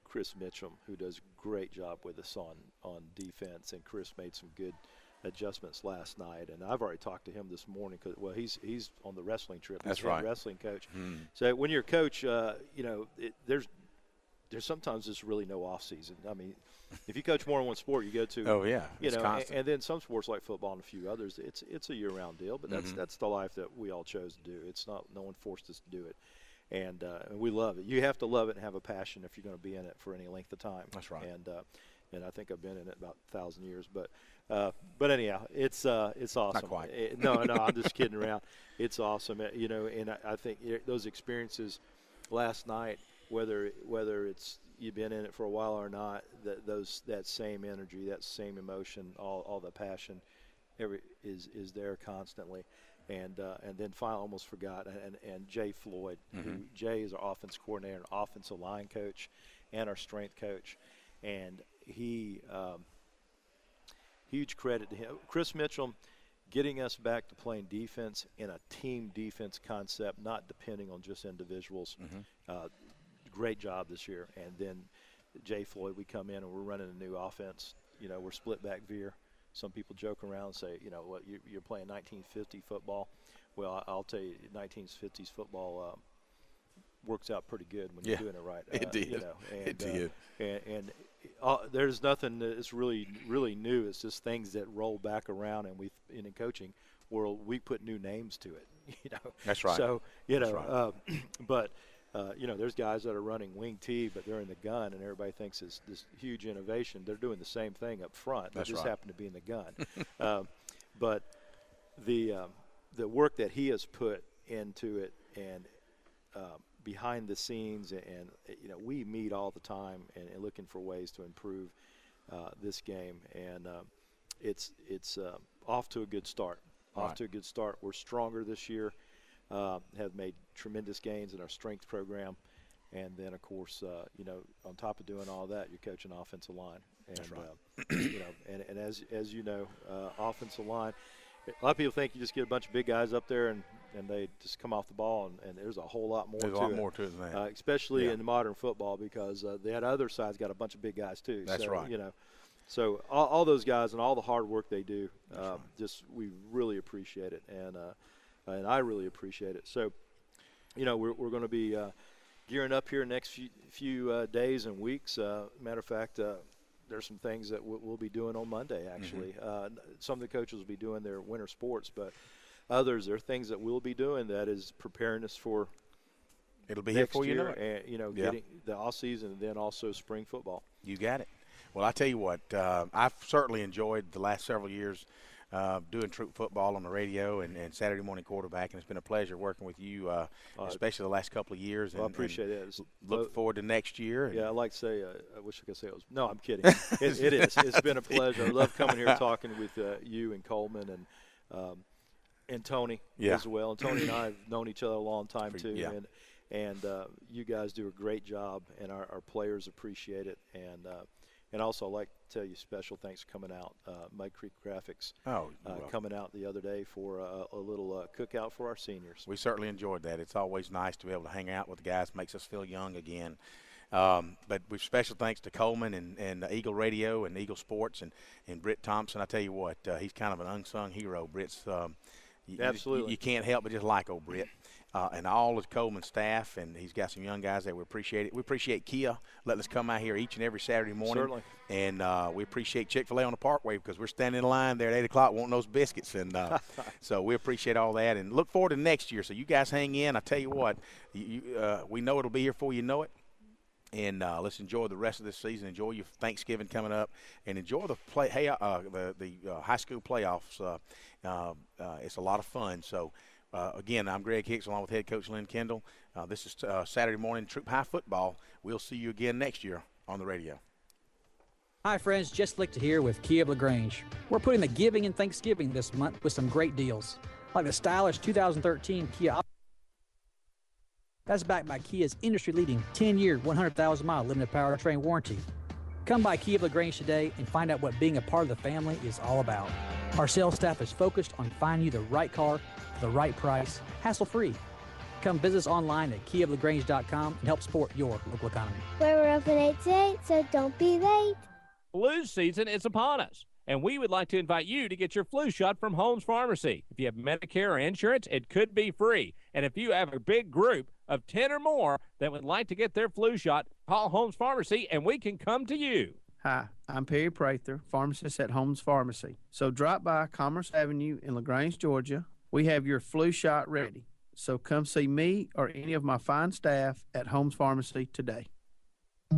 Chris Mitchum, who does a great job with us on defense. And Chris made some good adjustments last night, and I've already talked to him this morning because he's on the wrestling trip. That's right. Wrestling coach. So when you're a coach, there's sometimes there's really no off season. I mean, if you coach more than one sport, you go to. Oh yeah, it's constant. And then some sports like football and a few others, it's a year-round deal. But that's the life that we all chose to do. It's not, no one forced us to do it, and we love it. You have to love it and have a passion if you're going to be in it for any length of time. That's right. And I think I've been in it about 1,000 years, but anyhow, it's awesome. Not quite. No, I'm just kidding around. It's awesome, and I think those experiences last night, whether it's you've been in it for a while or not, that same energy, that same emotion, all the passion, is there constantly. And then finally, almost forgot, and Jay Floyd, who Jay is our offense coordinator, and offensive line coach, and our strength coach, and he huge credit to him. Chris Mitchell getting us back to playing defense in a team defense concept, not depending on just individuals. Great job this year. And then Jay Floyd, we come in and we're running a new offense. We're split back veer. Some people joke around and say, you're playing 1950 football. Well, I'll tell you, 1950s football works out pretty good when you're doing it right. It did. You know, and, it did. And there's nothing that's really new. It's just things that roll back around, and in the coaching world, we put new names to it. You know. That's right. So you know, right. But you know, there's guys that are running wing T, but they're in the gun, and everybody thinks it's this huge innovation. They're doing the same thing up front. They just happen to be in the gun. But the work that he has put into it, and behind the scenes, and you know, we meet all the time and looking for ways to improve this game, and it's off to a good start. Off to a good start. We're stronger this year. Have made tremendous gains in our strength program, and then of course, you know, on top of doing all that, you're coaching offensive line. And, that's right. You know, and as you know, offensive line. A lot of people think you just get a bunch of big guys up there and they just come off the ball, and there's a whole lot more to it. There's a lot more to it than that. Especially in modern football, because that other side's got a bunch of big guys too. That's so, right. You know, so all those guys and all the hard work they do, just we really appreciate it, and I really appreciate it. So, you know, we're going to be gearing up here next few days and weeks. Matter of fact, there's some things that we'll be doing on Monday, actually. Some of the coaches will be doing their winter sports, but others, there are things that we'll be doing that is preparing us for it'll be here before you know it. And, you know, getting the off season, and then also spring football. You got it. Well, I tell you what, I've certainly enjoyed the last several years doing Troup football on the radio and Saturday morning quarterback, and it's been a pleasure working with you, especially the last couple of years. Well, I appreciate it. Look forward to next year. Yeah, I like to say, I wish I could say it was. No, I'm kidding. It is. It's been a pleasure. I love coming here talking with you and Coleman and Tony as well. And Tony and I have known each other a long time too. Yeah. And you guys do a great job, and our players appreciate it. And also, I'd like to tell you special thanks for coming out. Mud Creek Graphics coming out the other day for a little cookout for our seniors. We certainly enjoyed that. It's always nice to be able to hang out with the guys. Makes us feel young again. But with special thanks to Coleman and Eagle Radio and Eagle Sports and Britt Thompson. I tell you what, he's kind of an unsung hero. Britt's absolutely. You can't help but just like old Britt. And all of Coleman's staff, and he's got some young guys that we appreciate it. We appreciate Kia letting us come out here each and every Saturday morning. Certainly. And we appreciate Chick-fil-A on the Parkway, because we're standing in line there at 8 o'clock wanting those biscuits. And so we appreciate all that and look forward to next year. So you guys hang in. I tell you what, we know it'll be here before you know it. And let's enjoy the rest of this season. Enjoy your Thanksgiving coming up, and enjoy the high school playoffs. It's a lot of fun. So, again, I'm Greg Hicks along with head coach Lynn Kendall. This is Saturday morning Troup High football. We'll see you again next year on the radio. Hi, friends. Just Lichter here with Kia of LaGrange. We're putting the giving and Thanksgiving this month with some great deals, like the stylish 2013 Kia. That's backed by Kia's industry-leading 10-year, 100,000-mile limited powertrain warranty. Come by Kia of LaGrange today and find out what being a part of the family is all about. Our sales staff is focused on finding you the right car for the right price, hassle-free. Come visit us online at kiaoflagrange.com and help support your local economy. We're open 8 to 8, so don't be late. Flu season is upon us, and we would like to invite you to get your flu shot from Holmes Pharmacy. If you have Medicare or insurance, it could be free. And if you have a big group of 10 or more that would like to get their flu shot, call Holmes Pharmacy, and we can come to you. Hi, I'm Perry Prather, pharmacist at Holmes Pharmacy. So drop by Commerce Avenue in LaGrange, Georgia. We have your flu shot ready. So come see me or any of my fine staff at Holmes Pharmacy today.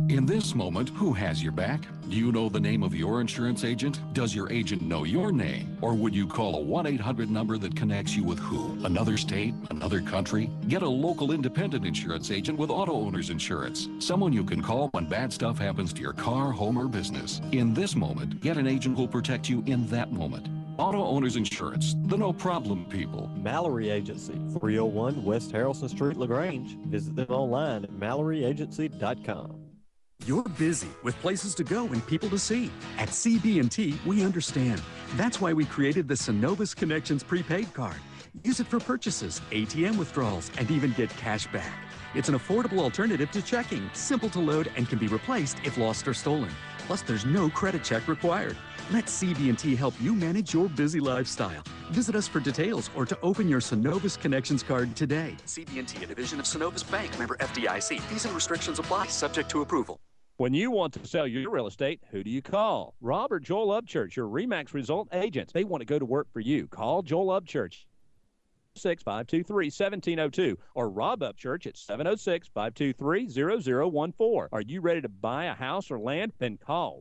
In this moment, who has your back? Do you know the name of your insurance agent? Does your agent know your name? Or would you call a 1-800 number that connects you with who? Another state? Another country? Get a local independent insurance agent with auto owner's insurance. Someone you can call when bad stuff happens to your car, home, or business. In this moment, get an agent who'll protect you in that moment. Auto Owners Insurance, the no-problem people. Mallory Agency, 301 West Harrelson Street, LaGrange. Visit them online at MalloryAgency.com. You're busy with places to go and people to see. At CB&T, we understand. That's why we created the Synovus Connections prepaid card. Use it for purchases, ATM withdrawals, and even get cash back. It's an affordable alternative to checking, simple to load, and can be replaced if lost or stolen. Plus, there's no credit check required. Let CB&T help you manage your busy lifestyle. Visit us for details or to open your Synovus Connections card today. CB&T, a division of Synovus Bank, member FDIC. Fees and restrictions apply, subject to approval. When you want to sell your real estate, who do you call? Rob or Joel Upchurch, your RE/MAX result agents. They want to go to work for you. Call Joel Upchurch. 523-1702 or Rob Upchurch at 706-523-0014. Are you ready to buy a house or land? Then call